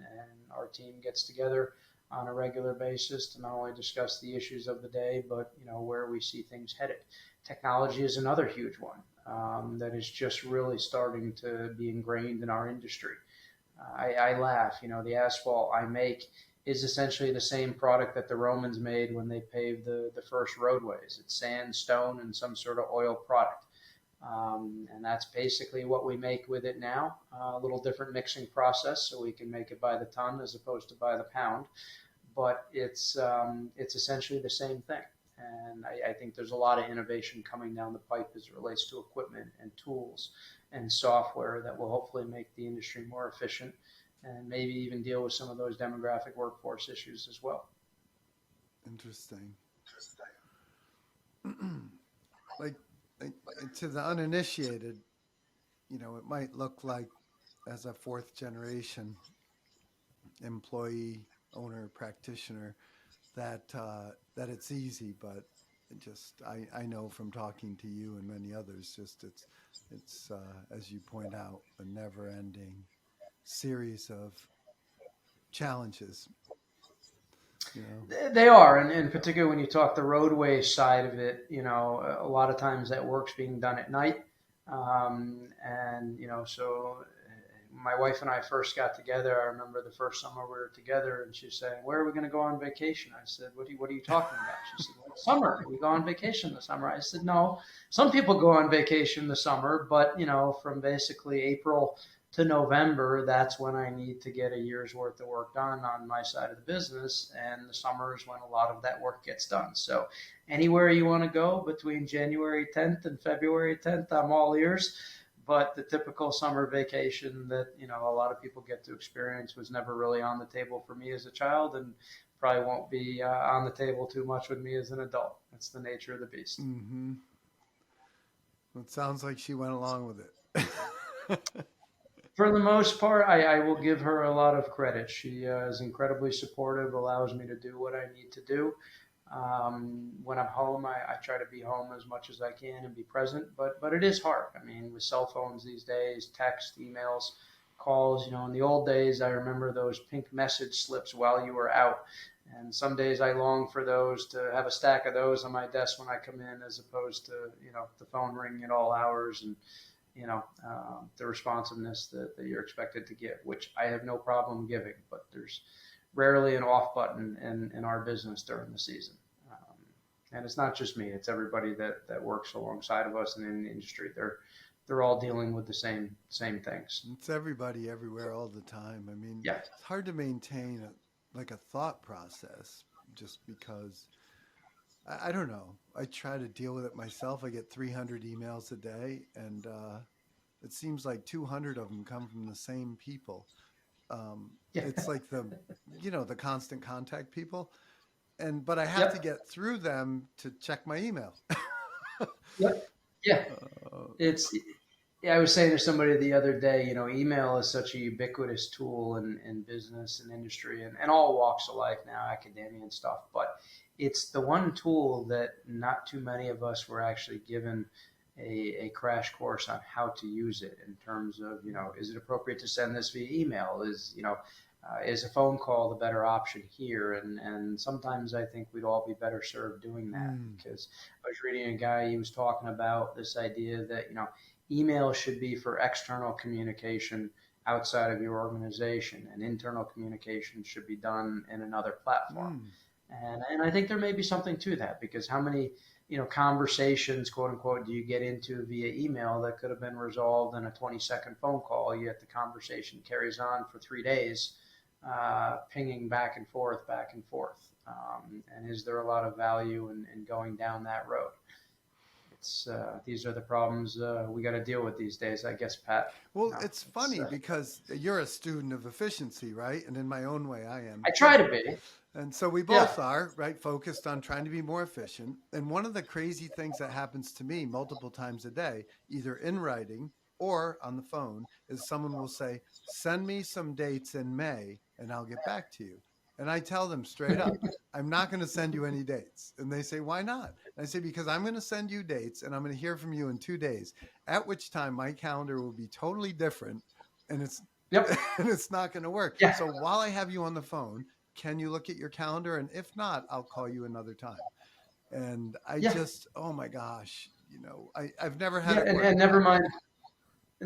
our team gets together on a regular basis to not only discuss the issues of the day, but where we see things headed. Technology is another huge one that is just really starting to be ingrained in our industry. I laugh. The asphalt I make is essentially the same product that the Romans made when they paved the first roadways. It's sand, stone, and some sort of oil product. And that's basically what we make with it now. A little different mixing process, so we can make it by the ton as opposed to by the pound. But it's essentially the same thing. And I think there's a lot of innovation coming down the pipe as it relates to equipment and tools and software that will hopefully make the industry more efficient and maybe even deal with some of those demographic workforce issues as well. Interesting. like, like to the uninitiated, it might look like as a fourth generation employee, owner, practitioner that it's easy, but I know from talking to you and many others, just it's as you point out, a never ending series of challenges. You know. They are, and particularly when you talk the roadway side of it, a lot of times that work's being done at night, and so my wife and I first got together. I remember the first summer we were together, and she was saying, "Where are we going to go on vacation?" I said, What are you talking about?" She said, "Well, summer. We go on vacation this summer." I said, "No, some people go on vacation this summer, but from basically April to November, that's when I need to get a year's worth of work done on my side of the business, and the summer is when a lot of that work gets done. So, anywhere you want to go between January 10th and February 10th, I'm all ears." But the typical summer vacation that a lot of people get to experience was never really on the table for me as a child, and probably won't be on the table too much with me as an adult. That's the nature of the beast. Mm-hmm. Well, it sounds like she went along with it. For the most part, I will give her a lot of credit. She is incredibly supportive, allows me to do what I need to do. When I'm home, I try to be home as much as I can and be present, but it is hard. I mean, with cell phones these days, text, emails, calls, in the old days, I remember those pink message slips while you were out. And some days I long for those, to have a stack of those on my desk when I come in, as opposed to, the phone ringing at all hours and, the responsiveness that you're expected to give, which I have no problem giving, but there's rarely an off button in our business during the season. And it's not just me; it's everybody that works alongside of us and in the industry. They're all dealing with the same things. It's everybody everywhere all the time. I mean, Yeah, it's hard to maintain like a thought process just because I don't know. I try to deal with it myself. I get 300 emails a day, and it seems like 200 of them come from the same people. yeah, It's like the constant contact people, but I have to yep, get through them to check my email. yep, yeah. uh, It's Yeah, I was saying to somebody the other day, email is such a ubiquitous tool in business and industry and all walks of life now, academia and stuff. But it's the one tool that not too many of us were actually given a crash course on how to use it, in terms of, is it appropriate to send this via email? Is a phone call the better option here? And sometimes I think we'd all be better served doing that, mm, because I was reading a guy, he was talking about this idea that, email should be for external communication outside of your organization, and internal communication should be done in another platform. mm, And I think there may be something to that, because how many conversations, quote unquote, do you get into via email that could have been resolved in a 20-second phone call, yet the conversation carries on for 3 days, pinging back and forth. And is there a lot of value in going down that road? These are the problems we got to deal with these days, I guess, Pat. Well, it's funny because you're a student of efficiency, right? And in my own way, I am I too. try to be. And so we Yeah. both are, right? Focused on trying to be more efficient. And one of the crazy things that happens to me multiple times a day, either in writing or on the phone, is someone will say, "Send me some dates in May and I'll get back to you." And I tell them straight up, I'm not going to send you any dates. And they say, why not? And I say, because I'm going to send you dates and I'm going to hear from you in 2 days, at which time my calendar will be totally different and it's Yep. and it's not going to work. Yeah. So while I have you on the phone, can you look at your calendar? And if not, I'll call you another time. And I Yeah. just, oh my gosh, I've never had Yeah. it And, work. and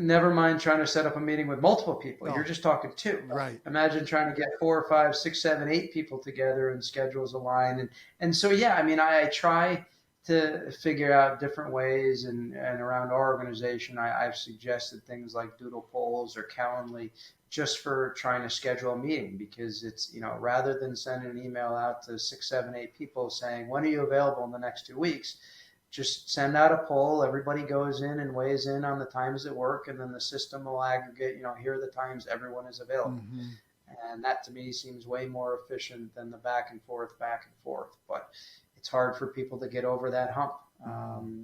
never mind trying to set up a meeting with multiple people. You're Oh, just talking two. right. Imagine trying to get 4, 5, 6, 7, 8 people together and schedules align. And so, yeah, I mean, I try to figure out different ways and around our organization, I've suggested things like doodle polls or Calendly just for trying to schedule a meeting because it's, rather than sending an email out to 6, 7, 8 people saying, when are you available in the next 2 weeks? Just send out a poll. Everybody goes in and weighs in on the times that work, and then the system will aggregate, here are the times everyone is available. Hmm. And that to me seems way more efficient than the back and forth, back and forth. But it's hard for people to get over that hump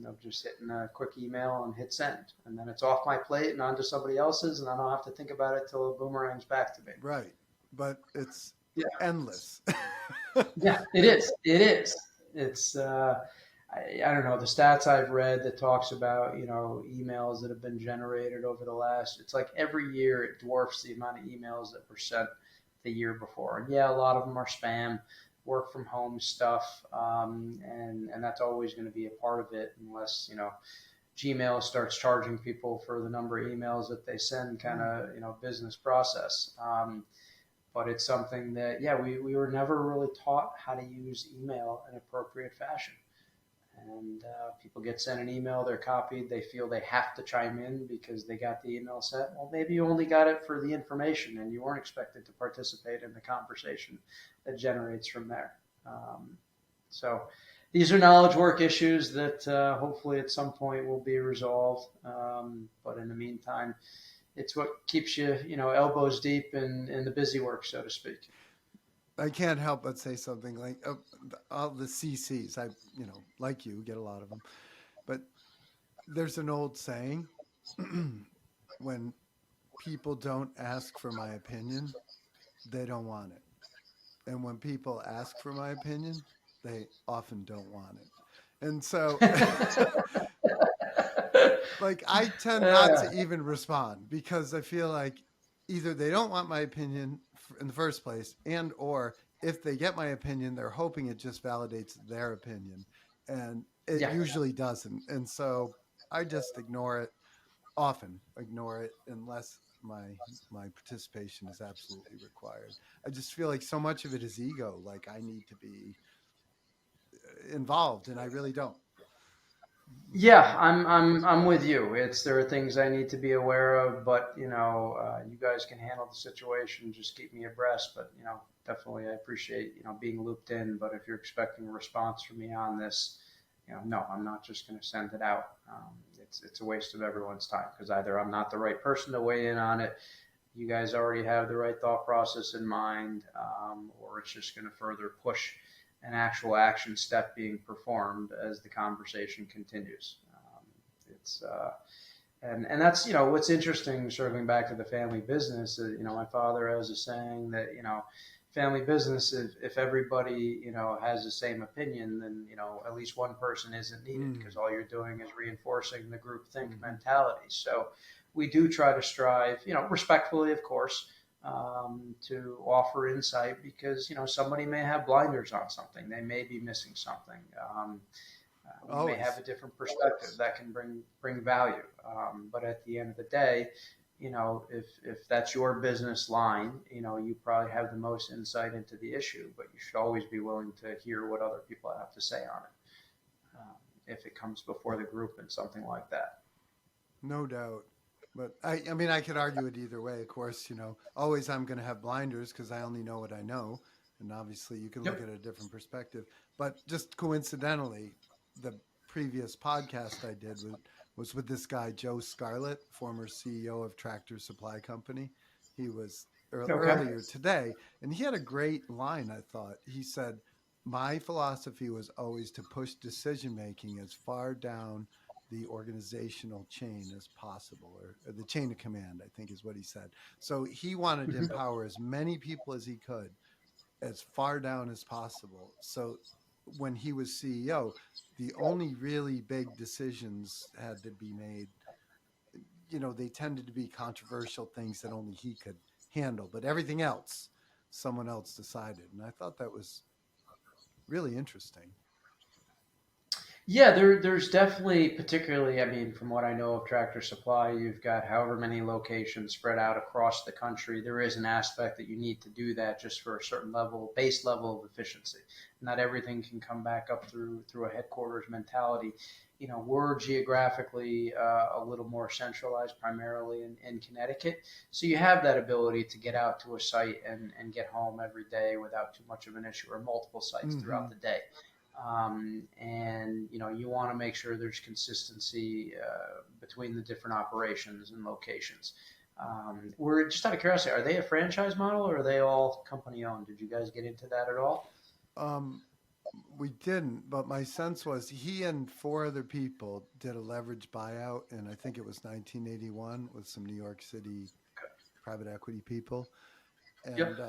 of just hitting a quick email and hit send. And then it's off my plate and onto somebody else's, and I don't have to think about it till it boomerangs back to me. Right. But it's Yeah. endless. Yeah, it is. It is. It's I don't know the stats I've read that talks about emails that have been generated over the last. It's like every year it dwarfs the amount of emails that were sent the year before. And yeah, a lot of them are spam, work from home stuff, and that's always going to be a part of it unless Gmail starts charging people for the number of emails that they send, kind of business process. But it's something that, yeah, we were never really taught how to use email in appropriate fashion. And people get sent an email, they're copied, they feel they have to chime in because they got the email sent. Well, maybe you only got it for the information and you weren't expected to participate in the conversation that generates from there. So these are knowledge work issues that hopefully at some point will be resolved. But in the meantime, it's what keeps you, elbows deep in the busy work, so to speak. I can't help but say something like all the CCs. Like you, get a lot of them. But there's an old saying when people don't ask for my opinion, they don't want it. And when people ask for my opinion, they often don't want it. And so, like, I tend not Uh, to even respond because I feel like either they don't want my opinion in the first place, and or if they get my opinion, they're hoping it just validates their opinion, and it yeah. usually doesn't. And so I just ignore it, often ignore it unless my participation is absolutely required. I just feel like so much of it is ego, like I need to be involved, and I really don't. Yeah, I'm with you. There are things I need to be aware of, but you guys can handle the situation. Just keep me abreast. But definitely I appreciate being looped in. But if you're expecting a response from me on this, no, I'm not just going to send it out. It's a waste of everyone's time because either I'm not the right person to weigh in on it, you guys already have the right thought process in mind, or it's just going to further push an actual action step being performed as the conversation continues. It's and that's what's interesting. Circling back to the family business, my father has a saying that family business. If everybody has the same opinion, then at least one person isn't needed because all you're doing is reinforcing the group think mentality. So we do try to strive, respectfully, of course, to offer insight because somebody may have blinders on something, they may be missing something. We may have Always. a different perspective that can bring value. But at the end of the day, if that's your business line, you probably have the most insight into the issue. But you should always be willing to hear what other people have to say on it if it comes before the group and something like that. No doubt. But I mean, I could argue it either way. Of course, always I'm going to have blinders because I only know what I know. And obviously, you can look Yep. at a different perspective. But just coincidentally, the previous podcast I did was with this guy, Joe Scarlett, former CEO of Tractor Supply Company. He was Okay. earlier today, and he had a great line, I thought. He said, my philosophy was always to push decision making as far down the organizational chain as possible, or the chain of command, I think is what he said. So he wanted to Mhm. empower as many people as he could as far down as possible. So when he was CEO, the only really big decisions had to be made. They tended to be controversial things that only he could handle, but everything else, someone else decided. And I thought that was really interesting. Yeah, there's definitely, particularly, I mean, from what I know of Tractor Supply, you've got however many locations spread out across the country. There is an aspect that you need to do that just for a certain level, base level of efficiency. Not everything can come back up through a headquarters mentality. We're geographically a little more centralized, primarily in Connecticut. So you have that ability to get out to a site and get home every day without too much of an issue, or multiple sites throughout Mm-hmm. the day. And you want to make sure there's consistency between the different operations and locations. We're just out of curiosity, are they a franchise model or are they all company owned? Did you guys get into that at all? Um, we didn't, but my sense was he and four other people did a leverage buyout, and I think it was 1981 with some New York City private equity people. Yep. And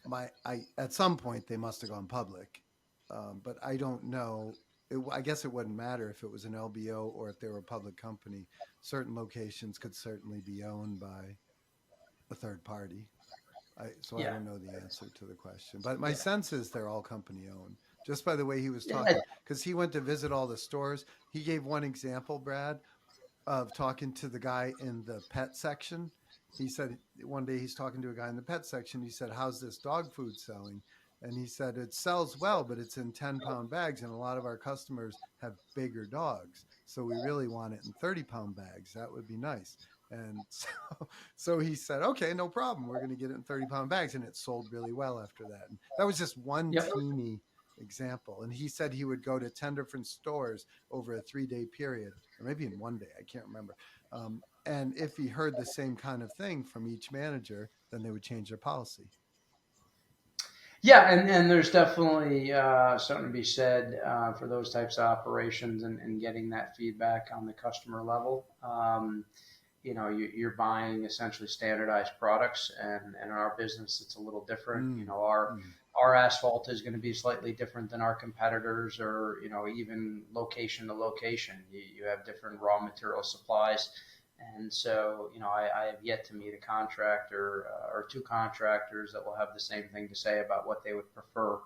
my I at some point they must have gone public, but I don't know. I guess it wouldn't matter if it was an LBO or if they were a public company. Certain locations could certainly be owned by a third party. So I Yeah. don't know the answer to the question, but my Yeah. sense is they're all company owned. Just by the way he was Yeah. talking, because he went to visit all the stores. He gave one example, Brad, of talking to the guy in the pet section. He said one day he's talking to a guy in the pet section. He said, "How's this dog food selling?" And he said, "It sells well, but it's in 10-pound bags, and a lot of our customers have bigger dogs. So we really want it in 30-pound bags. That would be nice." And so he said, "Okay, no problem. We're going to get it in 30-pound bags." And it sold really well after that. And that was just one Yep. teeny example. And he said he would go to 10 different stores over a 3-day period, or maybe in one day, I can't remember. And if he heard the same kind of thing from each manager, then they would change their policy. Yeah, and there's definitely something to be said for those types of operations and getting that feedback on the customer level. You're buying essentially standardized products, and in our business it's a little different. Mm, Our mm, our asphalt is going to be slightly different than our competitors, or even location to location. You have different raw material supplies, and so I have yet to meet a contractor or two contractors that will have the same thing to say about what they would prefer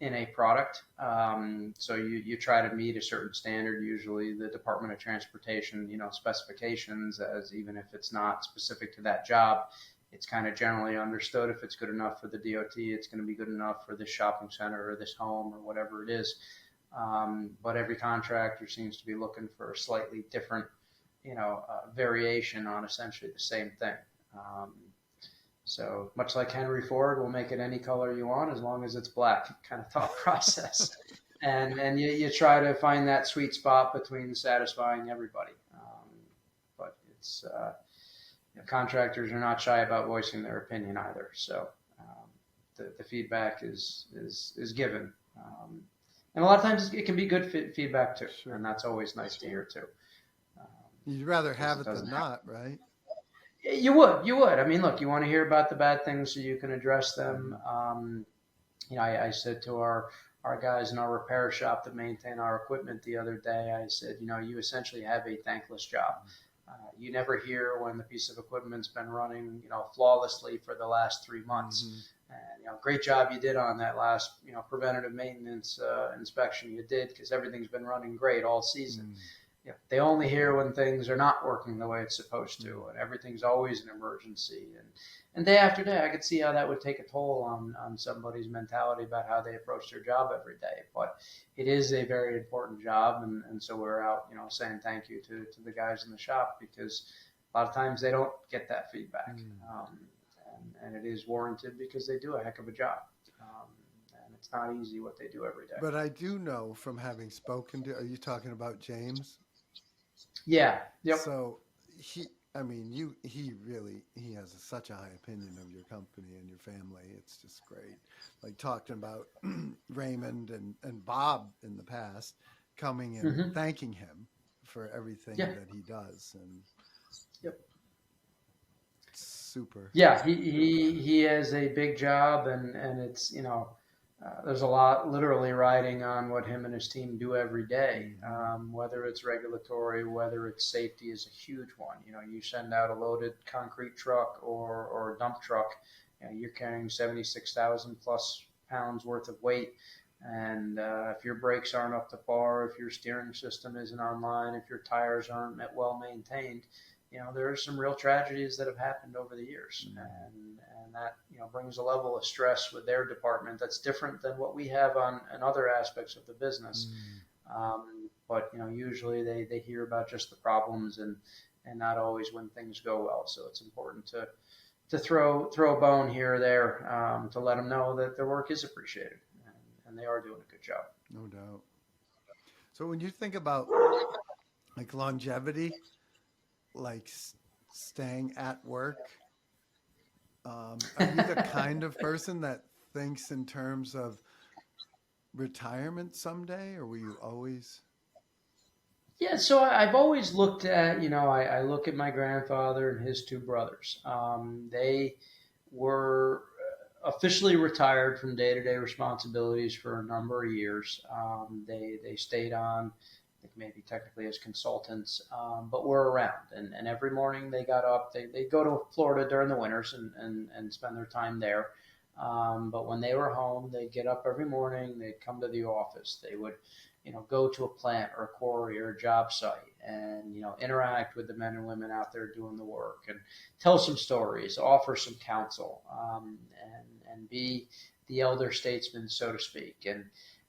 in a product. So you try to meet a certain standard, usually the Department of Transportation, specifications, as even if it's not specific to that job, it's kind of generally understood if it's good enough for the DOT, it's going to be good enough for this shopping center or this home or whatever it is. But every contractor seems to be looking for a slightly different, variation on essentially the same thing. Um, so much like Henry Ford, will make it any color you want as long as it's black, kind of thought process. And you try to find that sweet spot between satisfying everybody. But it's contractors are not shy about voicing their opinion either. So the feedback is given, and a lot of times it can be good feedback too, sure. and that's always nice to hear too, You'd rather because have it it than doesn't happen. not, right? You would. I mean, look, you want to hear about the bad things so you can address them. Mm, I said to our guys in our repair shop that maintain our equipment the other day, I said, you essentially have a thankless job. You never hear when the piece of equipment's been running, flawlessly for the last 3 months. mm-hmm, And great job you did on that last, preventative maintenance inspection you did, because everything's been running great all season. mm, They only hear when things are not working the way it's supposed mm. to, and everything's always an emergency. And day after day, I could see how that would take a toll on somebody's mentality about how they approach their job every day. But it is a very important job, and so we're out, saying thank you to the guys in the shop, because a lot of times they don't get that feedback, Mm. and it is warranted because they do a heck of a job. And it's not easy what they do every day. But I do know from having spoken to, are you talking about James? Yeah. Yep. So I mean, he has such a high opinion of your company and your family. It's just great. Like talking about Raymond and Bob in the past, coming and Hmm. thanking him for everything Yeah. that he does. And Yep. super. Yeah, he has a big job, and it's there's a lot literally riding on what him and his team do every day. Hmm. Whether it's regulatory, whether it's safety is a huge one. You send out a loaded concrete truck or a dump truck, you're carrying 76,000 plus pounds worth of weight. And if your brakes aren't up to par, if your steering system isn't online, if your tires aren't well maintained, there are some real tragedies that have happened over the years, and that brings a level of stress with their department that's different than what we have on in other aspects of the business. Mm. But usually they hear about just the problems and not always when things go well. So it's important to throw a bone here or there to let them know that their work is appreciated, and they are doing a good job. No doubt. So when you think about like longevity, like staying at work, are you the kind of person that thinks in terms of retirement someday, or were you always? Yeah, so I've always looked at, I look at my grandfather and his two brothers. They were officially retired from day-to-day responsibilities for a number of years. They stayed on, I think maybe technically as consultants, but were around. And every morning they got up, they'd go to Florida during the winters and spend their time there. But when they were home, they'd get up every morning, they'd come to the office, they would go to a plant or a quarry or a job site and, interact with the men and women out there doing the work and tell some stories, offer some counsel, and be the elder statesman, so to speak.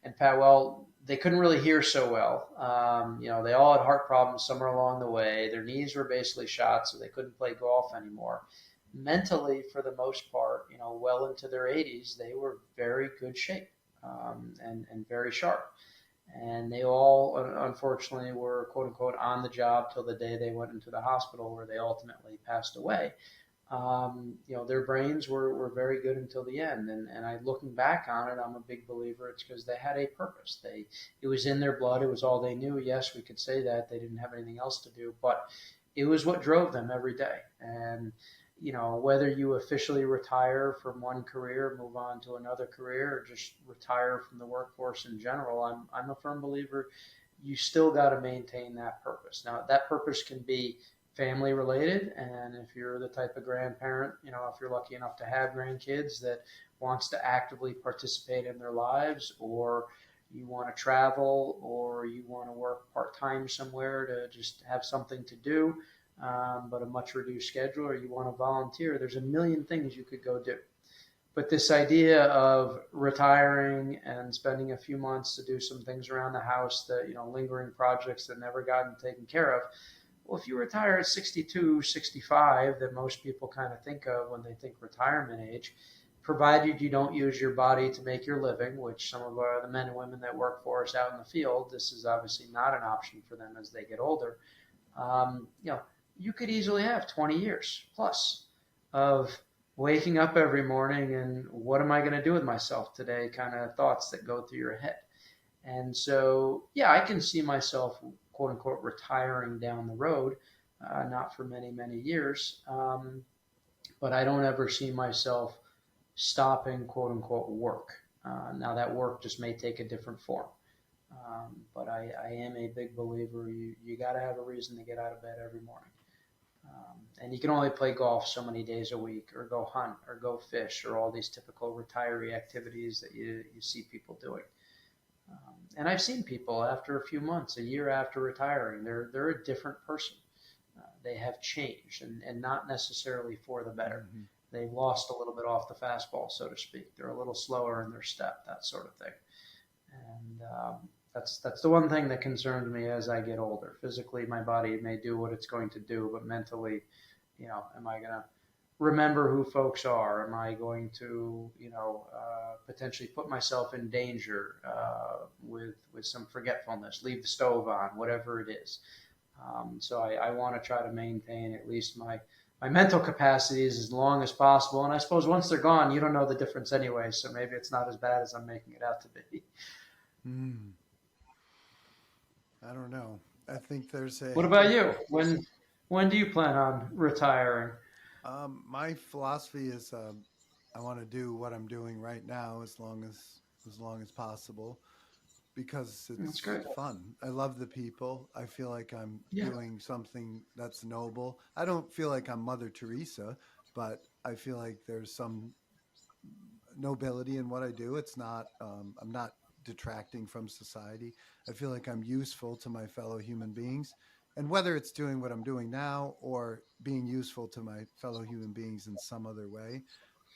And Pat, well, they couldn't really hear so well. They all had heart problems somewhere along the way. Their knees were basically shot, so they couldn't play golf anymore. Mentally, for the most part, well into their 80s, they were very good shape, and very sharp. And they all, unfortunately, were quote unquote on the job till the day they went into the hospital where they ultimately passed away. Their brains were very good until the end. And I, looking back on it, I'm a big believer it's because they had a purpose. It was in their blood. It was all they knew. Yes, we could say that they didn't have anything else to do, but it was what drove them every day. And whether you officially retire from one career, move on to another career, or just retire from the workforce in general, I'm a firm believer you still got to maintain that purpose. Now, that purpose can be family related, and if you're the type of grandparent, if you're lucky enough to have grandkids that wants to actively participate in their lives, or you want to travel, or you want to work part time somewhere to just have something to do, but a much reduced schedule, or you want to volunteer, there's a million things you could go do. But this idea of retiring and spending a few months to do some things around the house that, lingering projects that never gotten taken care of. Well, if you retire at 62, 65, that most people kind of think of when they think retirement age, provided you don't use your body to make your living, which some of the men and women that work for us out in the field, this is obviously not an option for them as they get older. Um, you know, you could easily have 20 years plus of waking up every morning and what am I going to do with myself today kind of thoughts that go through your head. And so, yeah, I can see myself, quote unquote, retiring down the road, not for many, many years. But I don't ever see myself stopping, quote unquote, work. Now, that work just may take a different form. But I am a big believer you got to have a reason to get out of bed every morning. And you can only play golf so many days a week, or go hunt, or go fish, or all these typical retiree activities that you see people doing. And I've seen people after a few months, a year after retiring, they're a different person. They have changed, and not necessarily for the better. Mm-hmm. They've lost a little bit off the fastball, so to speak. They're a little slower in their step, that sort of thing. And that's the one thing that concerns me as I get older. Physically, my body may do what it's going to do, but mentally, am I going to remember who folks are? Am I going to, potentially put myself in danger with some forgetfulness, leave the stove on, whatever it is? So I want to try to maintain at least my mental capacities as long as possible. And I suppose once they're gone, you don't know the difference anyway. So maybe it's not as bad as I'm making it out to be. Mm. I don't know. I think there's What about you? When do you plan on retiring? My philosophy is I want to do what I'm doing right now as long as possible because That's it's great. fun. I love the people. I feel like I'm Yeah. doing something that's noble. I don't feel like I'm Mother Teresa, but I feel like there's some nobility in what I do. It's not, I'm not detracting from society. I feel like I'm useful to my fellow human beings. And whether it's doing what I'm doing now or being useful to my fellow human beings in some other way,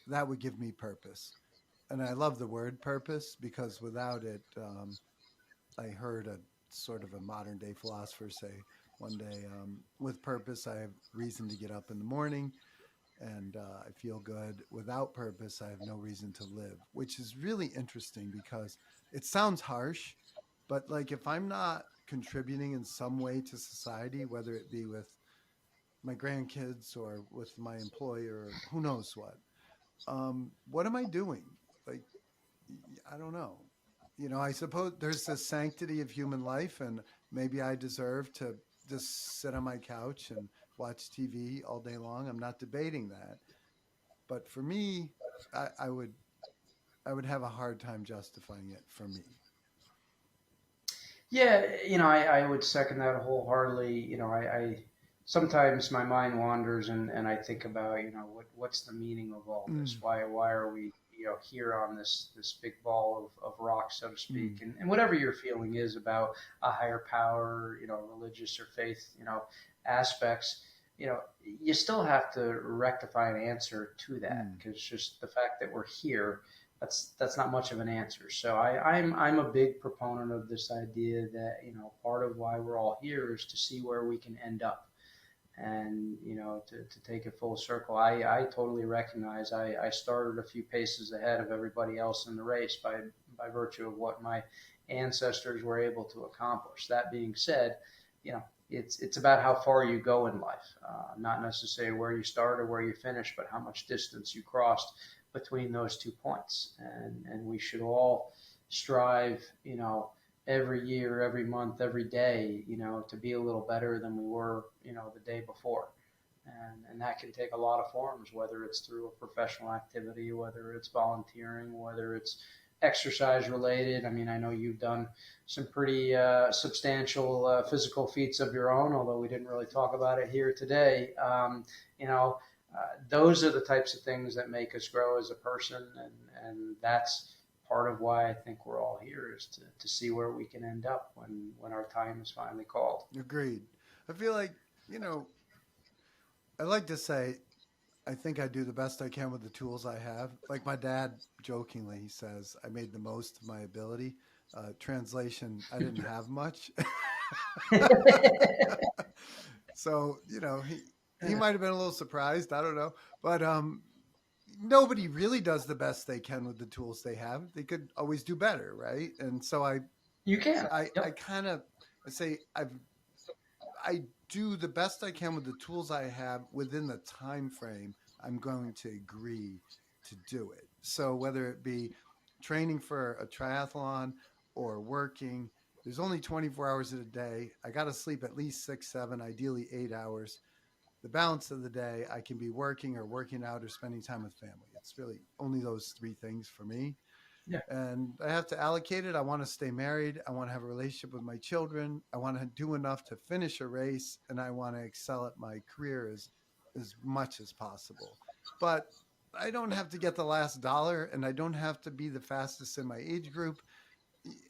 that would give me purpose. And I love the word purpose because without it, I heard a sort of a modern day philosopher say one day, with purpose, I have reason to get up in the morning and I feel good. Without purpose, I have no reason to live, which is really interesting because it sounds harsh, but like if I'm not contributing in some way to society, whether it be with my grandkids or with my employer, or who knows what am I doing? Like, I don't know. I suppose there's the sanctity of human life, and maybe I deserve to just sit on my couch and watch TV all day long. I'm not debating that, but for me, I would have a hard time justifying it for me. Yeah, I would second that wholeheartedly. I sometimes my mind wanders and I think about, what's the meaning of all this? Mm, Why are we, here on this big ball of rock, so to mm, speak? And whatever your feeling is about a higher power, religious or faith, aspects, you still have to rectify an answer to that mm, because just the fact that we're here, that's not much of an answer. So I'm a big proponent of this idea that part of why we're all here is to see where we can end up, and to take it full circle. I totally recognize I started a few paces ahead of everybody else in the race by virtue of what my ancestors were able to accomplish. That being said, it's about how far you go in life, not necessarily where you start or where you finish, but how much distance you crossed between those 2 points. And we should all strive, every year, every month, every day, to be a little better than we were, the day before. And that can take a lot of forms, whether it's through a professional activity, whether it's volunteering, whether it's exercise related. I mean, I know you've done some pretty substantial physical feats of your own, although we didn't really talk about it here today. You know, those are the types of things that make us grow as a person, and that's part of why I think we're all here is to see where we can end up when our time is finally called. agreed. I feel like, you know, I like to say I think I do the best I can with the tools I have. Like my dad jokingly, he says, I made the most of my ability. Translation, I didn't have much. So, he might have been a little surprised. I don't know. But nobody really does the best they can with the tools they have. They could always do better, right? And so You can. I Yep. kind of I say I do the best I can with the tools I have within the time frame I'm going to agree to do it. So whether it be training for a triathlon or working, there's only 24 hours in a day. I got to sleep at least 6, 7, ideally 8 hours. The balance of the day, I can be working or working out or spending time with family. It's really only those three things for me, Yeah. and I have to allocate it. I want to stay married. I want to have a relationship with my children. I want to do enough to finish a race, and I want to excel at my career as much as possible. But I don't have to get the last dollar, and I don't have to be the fastest in my age group.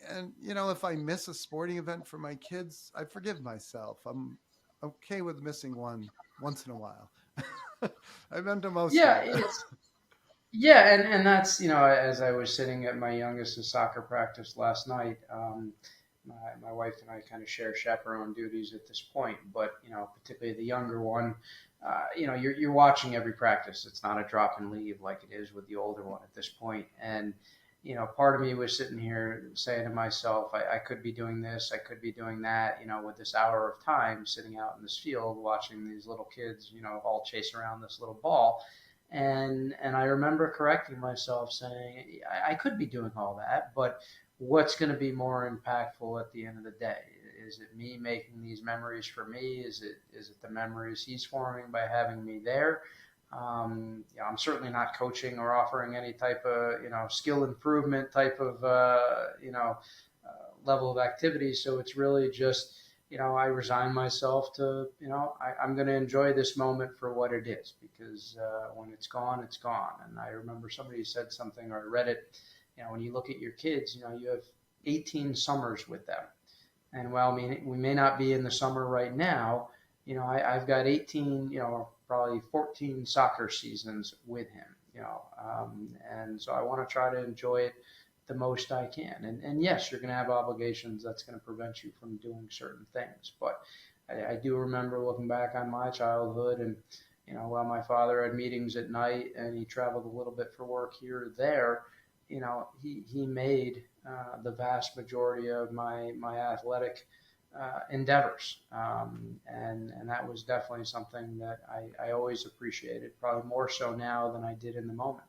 And if I miss a sporting event for my kids, I forgive myself. I'm okay with missing one once in a while. I've been to most of Yeah, it. and that's as I was sitting at my youngest's soccer practice last night. My wife and I kind of share chaperone duties at this point, but particularly the younger one, you're watching every practice. It's not a drop and leave like it is with the older one at this point. And part of me was sitting here saying to myself, I could be doing this, I could be doing that, with this hour of time sitting out in this field watching these little kids, all chase around this little ball. And I remember correcting myself, saying I could be doing all that, but what's going to be more impactful at the end of the day? Is it me making these memories for me? Is it the memories he's forming by having me there? I'm certainly not coaching or offering any type of skill improvement type of level of activity. So it's really just I resign myself to I'm going to enjoy this moment for what it is, because when it's gone, it's gone. And I remember somebody said something, or I read it. When you look at your kids, you have 18 summers with them. And while I mean, we may not be in the summer right now, I've got 18, probably 14 soccer seasons with him, and so I want to try to enjoy it the most I can. And yes, you're going to have obligations that's going to prevent you from doing certain things. But I do remember looking back on my childhood, and, while my father had meetings at night and he traveled a little bit for work here or there, he made the vast majority of my athletic endeavors, and that was definitely something that I always appreciated, probably more so now than I did in the moment.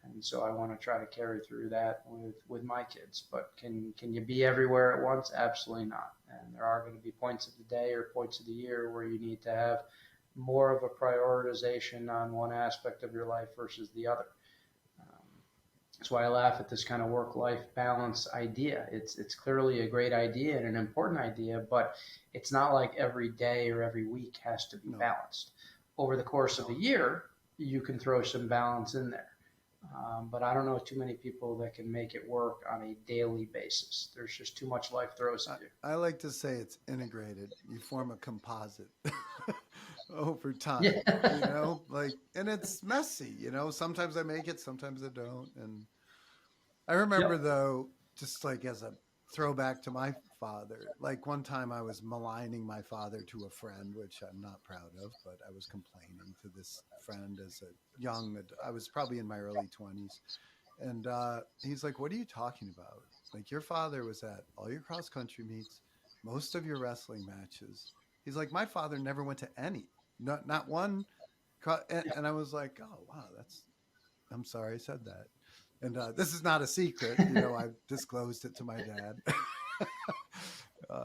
And so I want to try to carry through that with my kids. But can you be everywhere at once? Absolutely not. And there are going to be points of the day or points of the year where you need to have more of a prioritization on one aspect of your life versus the other. That's why I laugh at this kind of work-life balance idea. It's clearly a great idea and an important idea, but it's not like every day or every week has to be No. balanced. Over the course of a year, you can throw some balance in there. But I don't know too many people that can make it work on a daily basis. There's just too much life throws at you. I like to say it's integrated. You form a composite over time, Yeah. and it's messy, Sometimes I make it, sometimes I don't. And I remember, Yep. though, just like as a throwback to my father, like one time I was maligning my father to a friend, which I'm not proud of, but I was complaining to this friend as a I was probably in my early 20s. And he's like, "What are you talking about? Like, your father was at all your cross country meets, most of your wrestling matches." He's like, "My father never went to any, not one." And I was like, "Oh, wow, I'm sorry I said that." And this is not a secret. I've disclosed it to my dad.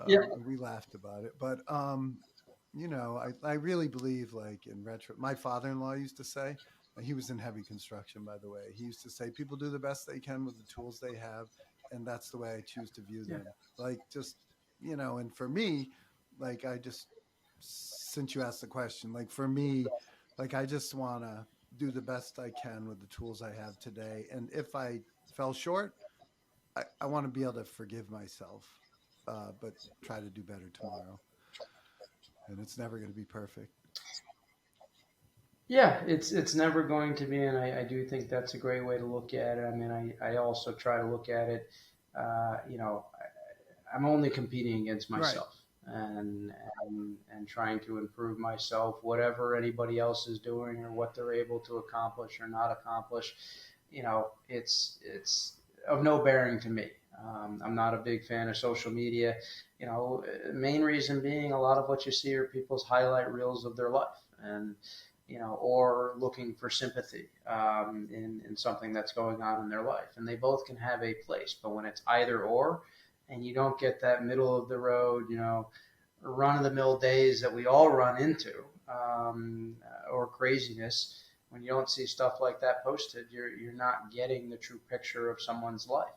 Yep. We laughed about it. But, I really believe, like, in retro, my father-in-law used to say, he was in heavy construction, by the way. He used to say, people do the best they can with the tools they have. And that's the way I choose to view Yeah. them. Like, just, and for me, like, since you asked the question, like, for me, like, I just want to do the best I can with the tools I have today. And if I fell short, I want to be able to forgive myself, but try to do better tomorrow. And it's never going to be perfect. Yeah, it's never going to be, and I do think that's a great way to look at it. I mean, I also try to look at it, I'm only competing against Right. myself, and trying to improve myself, whatever anybody else is doing or what they're able to accomplish or not accomplish. It's of no bearing to me. I'm not a big fan of social media. Main reason being, a lot of what you see are people's highlight reels of their life, and or looking for sympathy in something that's going on in their life. And they both can have a place, but when it's either or, and you don't get that middle of the road, run of the mill days that we all run into, or craziness, when you don't see stuff like that posted, you're not getting the true picture of someone's life.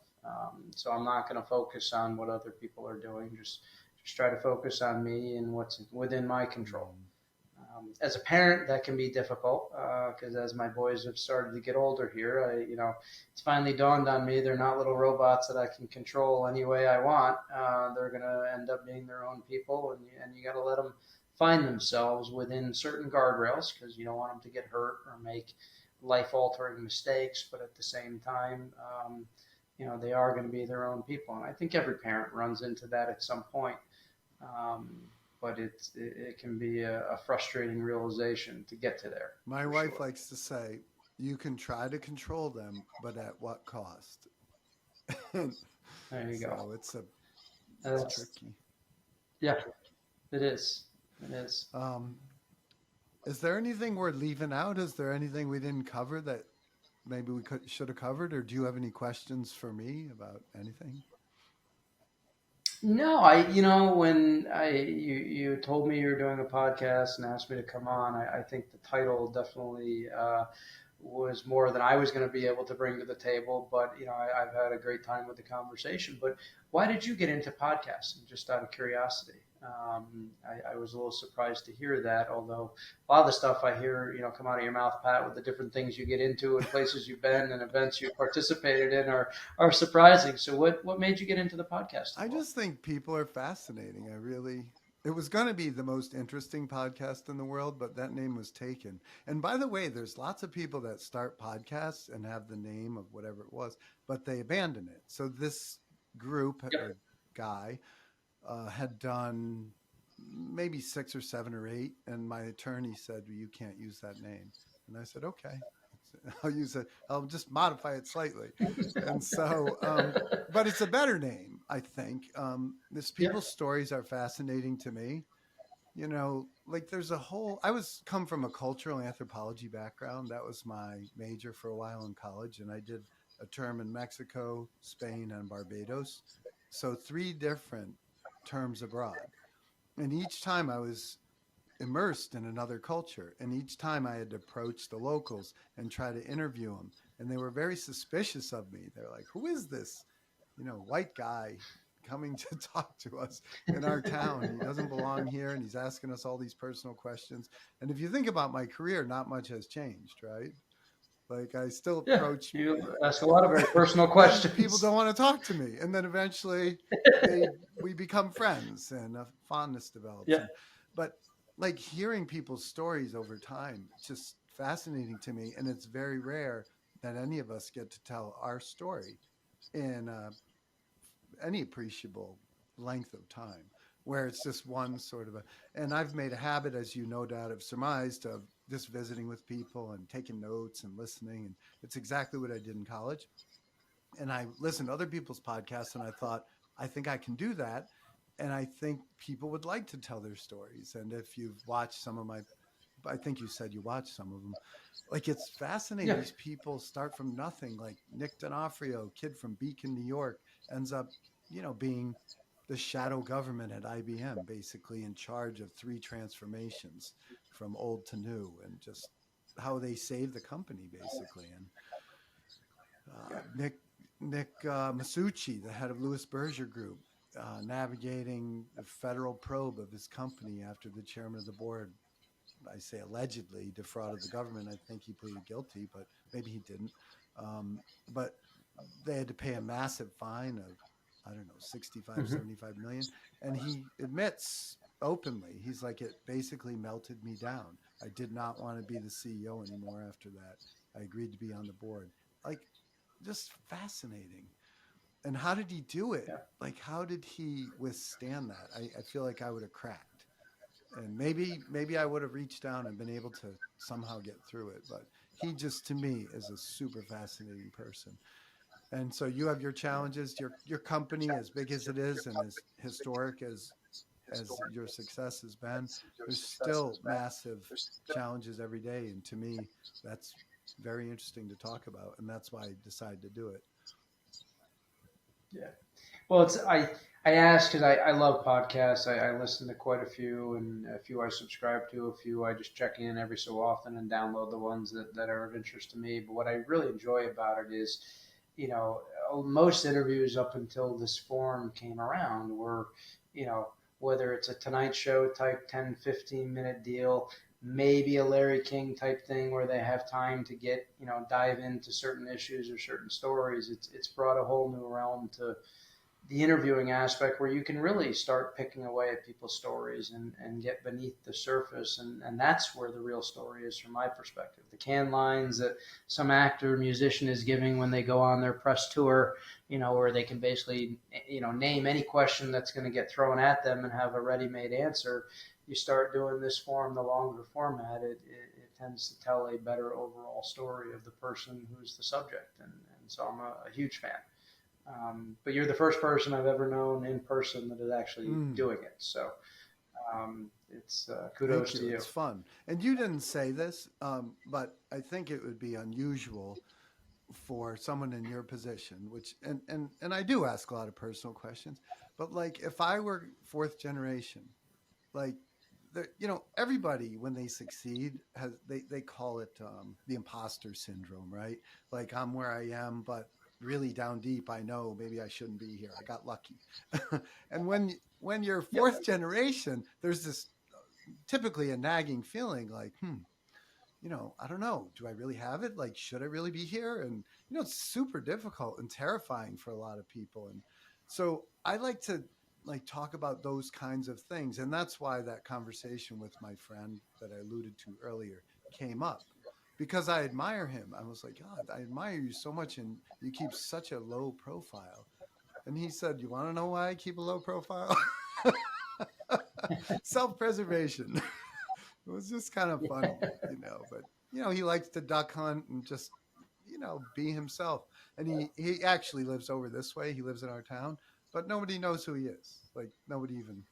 So I'm not going to focus on what other people are doing. Just try to focus on me and what's within my control. Mm. As a parent, that can be difficult because as my boys have started to get older here, it's finally dawned on me they're not little robots that I can control any way I want. They're going to end up being their own people, and you got to let them find themselves within certain guardrails, because you don't want them to get hurt or make life-altering mistakes. But at the same time, they are going to be their own people, and I think every parent runs into that at some point. Um, but it can be a frustrating realization to get to there, My for wife sure. likes to say, you can try to control them, but at what cost? There you go. So it's That's, tricky. yeah, it is. It is. Um, is there anything we're leaving out? Is there anything we didn't cover that maybe should have covered? Or do you have any questions for me about anything? No, when you told me you were doing a podcast and asked me to come on, I think the title definitely was more than I was going to be able to bring to the table. But I've had a great time with the conversation. But why did you get into podcasting? Just out of curiosity. I was a little surprised to hear that. Although a lot of the stuff I hear, come out of your mouth, Pat, with the different things you get into and places you've been and events you've participated in are surprising. So what made you get into the podcasting I world? just think people are fascinating. It was going to be the most interesting podcast in the world, but that name was taken. And by the way, there's lots of people that start podcasts and have the name of whatever it was, but they abandon it. So this group or Yep. guy had done maybe six or seven or eight, and my attorney said, well, "You can't use that name." And I said, "Okay, I'll use it. I'll just modify it slightly." And so, but it's a better name, I think. This Yeah. people's stories are fascinating to me. Like there's a whole. I was come from a cultural anthropology background. That was my major for a while in college, and I did a term in Mexico, Spain, and Barbados. So three different terms abroad, and each time I was immersed in another culture. And each time I had to approach the locals and try to interview them. And they were very suspicious of me. They're like, who is this, white guy coming to talk to us in our town? He doesn't belong here. And he's asking us all these personal questions. And if you think about my career, not much has changed, right? Like I still Yeah. approach You ask a lot of very personal and people questions. don't want to talk to me. And then eventually they we become friends and a fondness develops. Yeah. But like hearing people's stories over time, it's just fascinating to me. And it's very rare that any of us get to tell our story in any appreciable length of time, where it's just one sort of a. And I've made a habit, as you no doubt have surmised, of just visiting with people and taking notes and listening. And it's exactly what I did in college. And I listened to other people's podcasts and I thought, I think I can do that. And I think people would like to tell their stories. And if you've watched some of my, I think you said you watched some of them, like it's fascinating. Yeah. These people start from nothing, like Nick D'Onofrio, kid from Beacon, New York, ends up, being the shadow government at IBM, basically in charge of three transformations from old to new and just how they save the company, basically. And Yeah. Nick Masucci, the head of Louis Berger Group, navigating the federal probe of his company after the chairman of the board, I say allegedly, defrauded the government. I think he pleaded guilty, but maybe he didn't. But they had to pay a massive fine of, I don't know, 65, Hmm. 75 million. And he admits openly, he's like, it basically melted me down. I did not want to be the CEO anymore after that. I agreed to be on the board. Like, just fascinating. And how did he do it? Yeah. Like, how did he withstand that? I feel like I would have cracked. And maybe I would have reached down and been able to somehow get through it. But he just, to me, is a super fascinating person. And so you have your Yeah. challenges. Your company, as big as it is and as historic as your success has been, there's still massive challenges every day. And to me, that's very interesting to talk about. And that's why I decided to do it. Yeah. Well, I ask because I love podcasts. I listen to quite a few, and a few I subscribe to, a few I just check in every so often and download the ones that are of interest to me. But what I really enjoy about it is, you know, most interviews up until this forum came around were, you know, whether it's a Tonight Show type 10, 15-minute deal, maybe a Larry King type thing where they have time to get, dive into certain issues or certain stories. It's brought a whole new realm to the interviewing aspect where you can really start picking away at people's stories and get beneath the surface. And that's where the real story is from my perspective. The can lines that some actor or musician is giving when they go on their press tour, where they can basically, name any question that's going to get thrown at them and have a ready-made answer. You start doing this form, the longer format, it tends to tell a better overall story of the person who's the subject. And so I'm a huge fan. But you're the first person I've ever known in person that is actually Mm. doing it. So it's Thank kudos to you. you. It's fun. And you didn't say this, but I think it would be unusual for someone in your position, which and I do ask a lot of personal questions, but like if I were fourth generation, like everybody when they succeed has they call it the imposter syndrome, right? Like I'm where I am, but really down deep I know maybe I shouldn't be here, I got lucky. And when you're Yep. fourth generation, there's this typically a nagging feeling like I don't know, do I really have it? Like, should I really be here? And it's super difficult and terrifying for a lot of people. And so I like to like talk about those kinds of things. And that's why that conversation with my friend that I alluded to earlier came up, because I admire him. I was like, God, I admire you so much, and you keep such a low profile. And he said, you want to know why I keep a low profile? Self-preservation. It was just kind of funny, but he likes to duck hunt and just, be himself. And he actually lives over this way. He lives in our town, but nobody knows who he is. Like nobody even,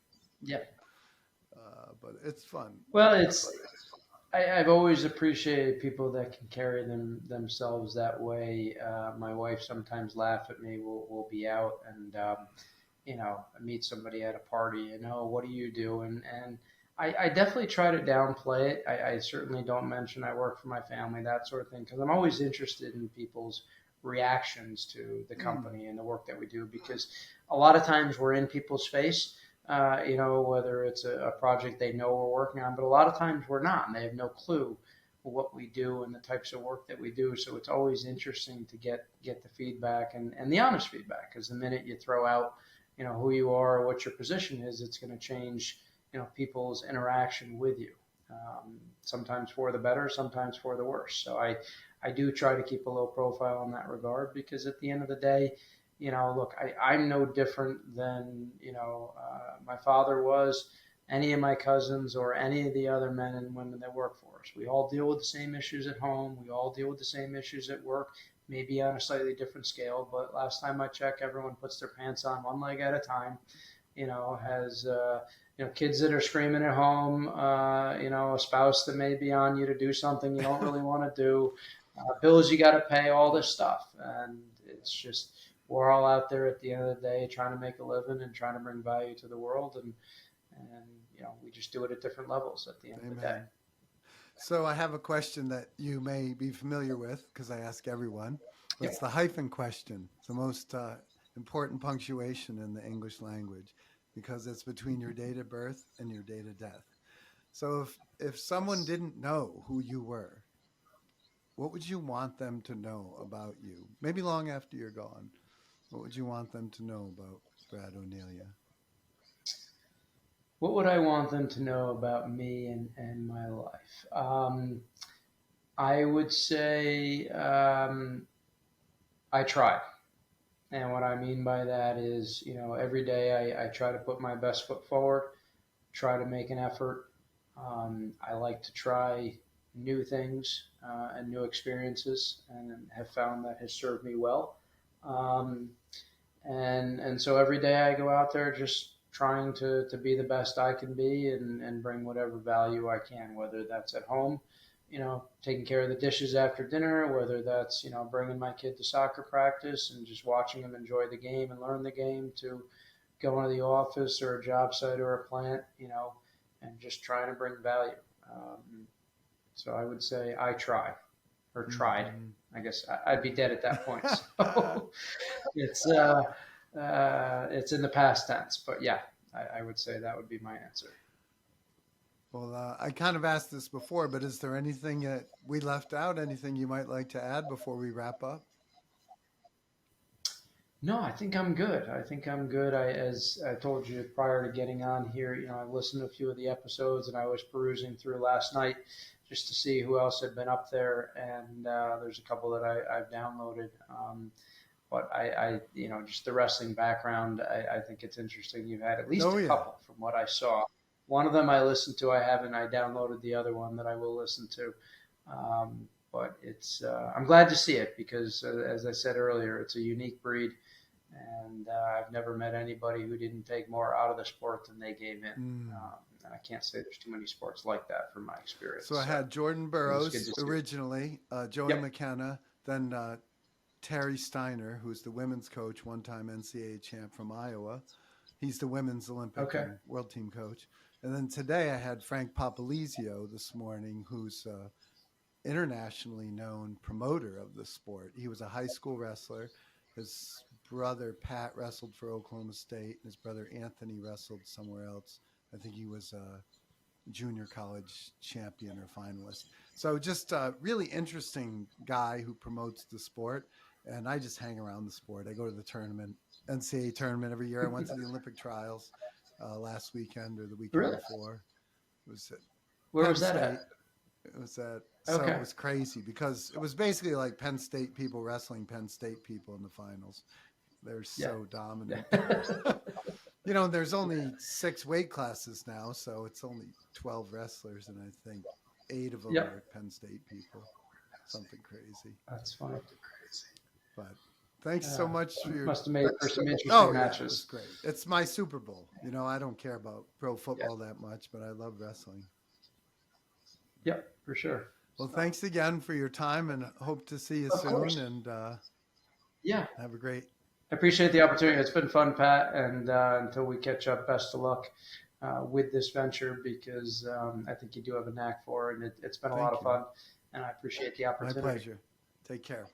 Yeah. but it's fun. Well, I've always appreciated people that can carry themselves that way. My wife sometimes laugh at me. We'll be out and meet somebody at a party. What do you do? And I definitely try to downplay it. I certainly don't mention I work for my family, that sort of thing, because I'm always interested in people's reactions to the Mm, company and the work that we do. Because a lot of times we're in people's face, whether it's a project they know we're working on, but a lot of times we're not, and they have no clue what we do and the types of work that we do. So it's always interesting to get the feedback and the honest feedback, because the minute you throw out, who you are or what your position is, it's going to change, people's interaction with you. Sometimes for the better, sometimes for the worse. So I do try to keep a low profile in that regard, because at the end of the day, look, I'm no different than, my father was, any of my cousins, or any of the other men and women that work for us. We all deal with the same issues at home. We all deal with the same issues at work, maybe on a slightly different scale. But last time I checked, everyone puts their pants on one leg at a time, has, kids that are screaming at home, a spouse that may be on you to do something you don't really want to do, bills you got to pay, all this stuff. And it's just, we're all out there at the end of the day trying to make a living and trying to bring value to the world. And we just do it at different levels at the end of the day. amen. So I have a question that you may be familiar with because I ask everyone. It's Yep. the hyphen question. It's the most important punctuation in the English language because it's between your date of birth and your date of death. So if someone didn't know who you were, what would you want them to know about you? Maybe long after you're gone. What would you want them to know about Brad Oneglia? What would I want them to know about me and my life? I would say I try. And what I mean by that is, every day I try to put my best foot forward, try to make an effort. I like to try new things and new experiences, and have found that has served me well. Um, and so every day I go out there just trying to be the best I can be, and bring whatever value I can, whether that's at home, taking care of the dishes after dinner, whether that's, bringing my kid to soccer practice and just watching him enjoy the game and learn the game, to going to the office or a job site or a plant, and just trying to bring value. Um, so I would say I try, or tried. Mm-hmm. I guess I'd be dead at that point. So it's it's in the past tense, but yeah, I would say that would be my answer. Well, I kind of asked this before, but is there anything that we left out? Anything you might like to add before we wrap up? No, I think I'm good. I think I'm good. As I told you prior to getting on here, I listened to a few of the episodes, and I was perusing through last night just to see who else had been up there, and there's a couple that I've downloaded. But just the wrestling background, I think it's interesting. You've had at least Oh a yeah. couple from what I saw. One of them I listened to. I haven't. I downloaded the other one that I will listen to. But it's. I'm glad to see it because, as I said earlier, it's a unique breed, and I've never met anybody who didn't take more out of the sport than they gave in. Mm. And I can't say there's too many sports like that from my experience. So I So had Jordan it was good Burroughs to see. originally, Joey Yep. McKenna, then Terry Steiner, who's the women's coach, one-time NCAA champ from Iowa. He's the women's Olympic Okay. and world team coach. And then today I had Frank Papalizio this morning, who's internationally known promoter of the sport. He was a high school wrestler. His brother Pat wrestled for Oklahoma State, and his brother Anthony wrestled somewhere else. I think he was a junior college champion or finalist. So just a really interesting guy who promotes the sport. And I just hang around the sport. I go to the tournament, NCAA tournament every year. I went to the Olympic trials last weekend or the weekend Really? before. It was at Where Penn was that State. at? It was at, so Okay. it was crazy because it was basically like Penn State people wrestling Penn State people in the finals. They're so dominant. You know, there's only 6 weight classes now, so it's only 12 wrestlers, and I think 8 of them are Penn State people. Something crazy. That's funny. But thanks so much for your. Must have made for some interesting matches. It was great. It's my Super Bowl. You know, I don't care about pro football that much, but I love wrestling. Yep, for sure. Well, thanks again for your time, and hope to see you soon. Course. And have a great. I appreciate the opportunity. It's been fun, Pat. And until we catch up, best of luck with this venture, because I think you do have a knack for it, and it's been a lot of fun. And I appreciate the opportunity. My pleasure. Take care.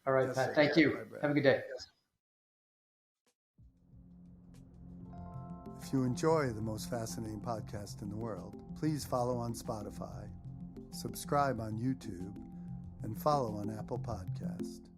All right, Pat. Thank you. Bye, have a good day. If you enjoy the most fascinating podcast in the world, please follow on Spotify, subscribe on YouTube, and follow on Apple Podcast.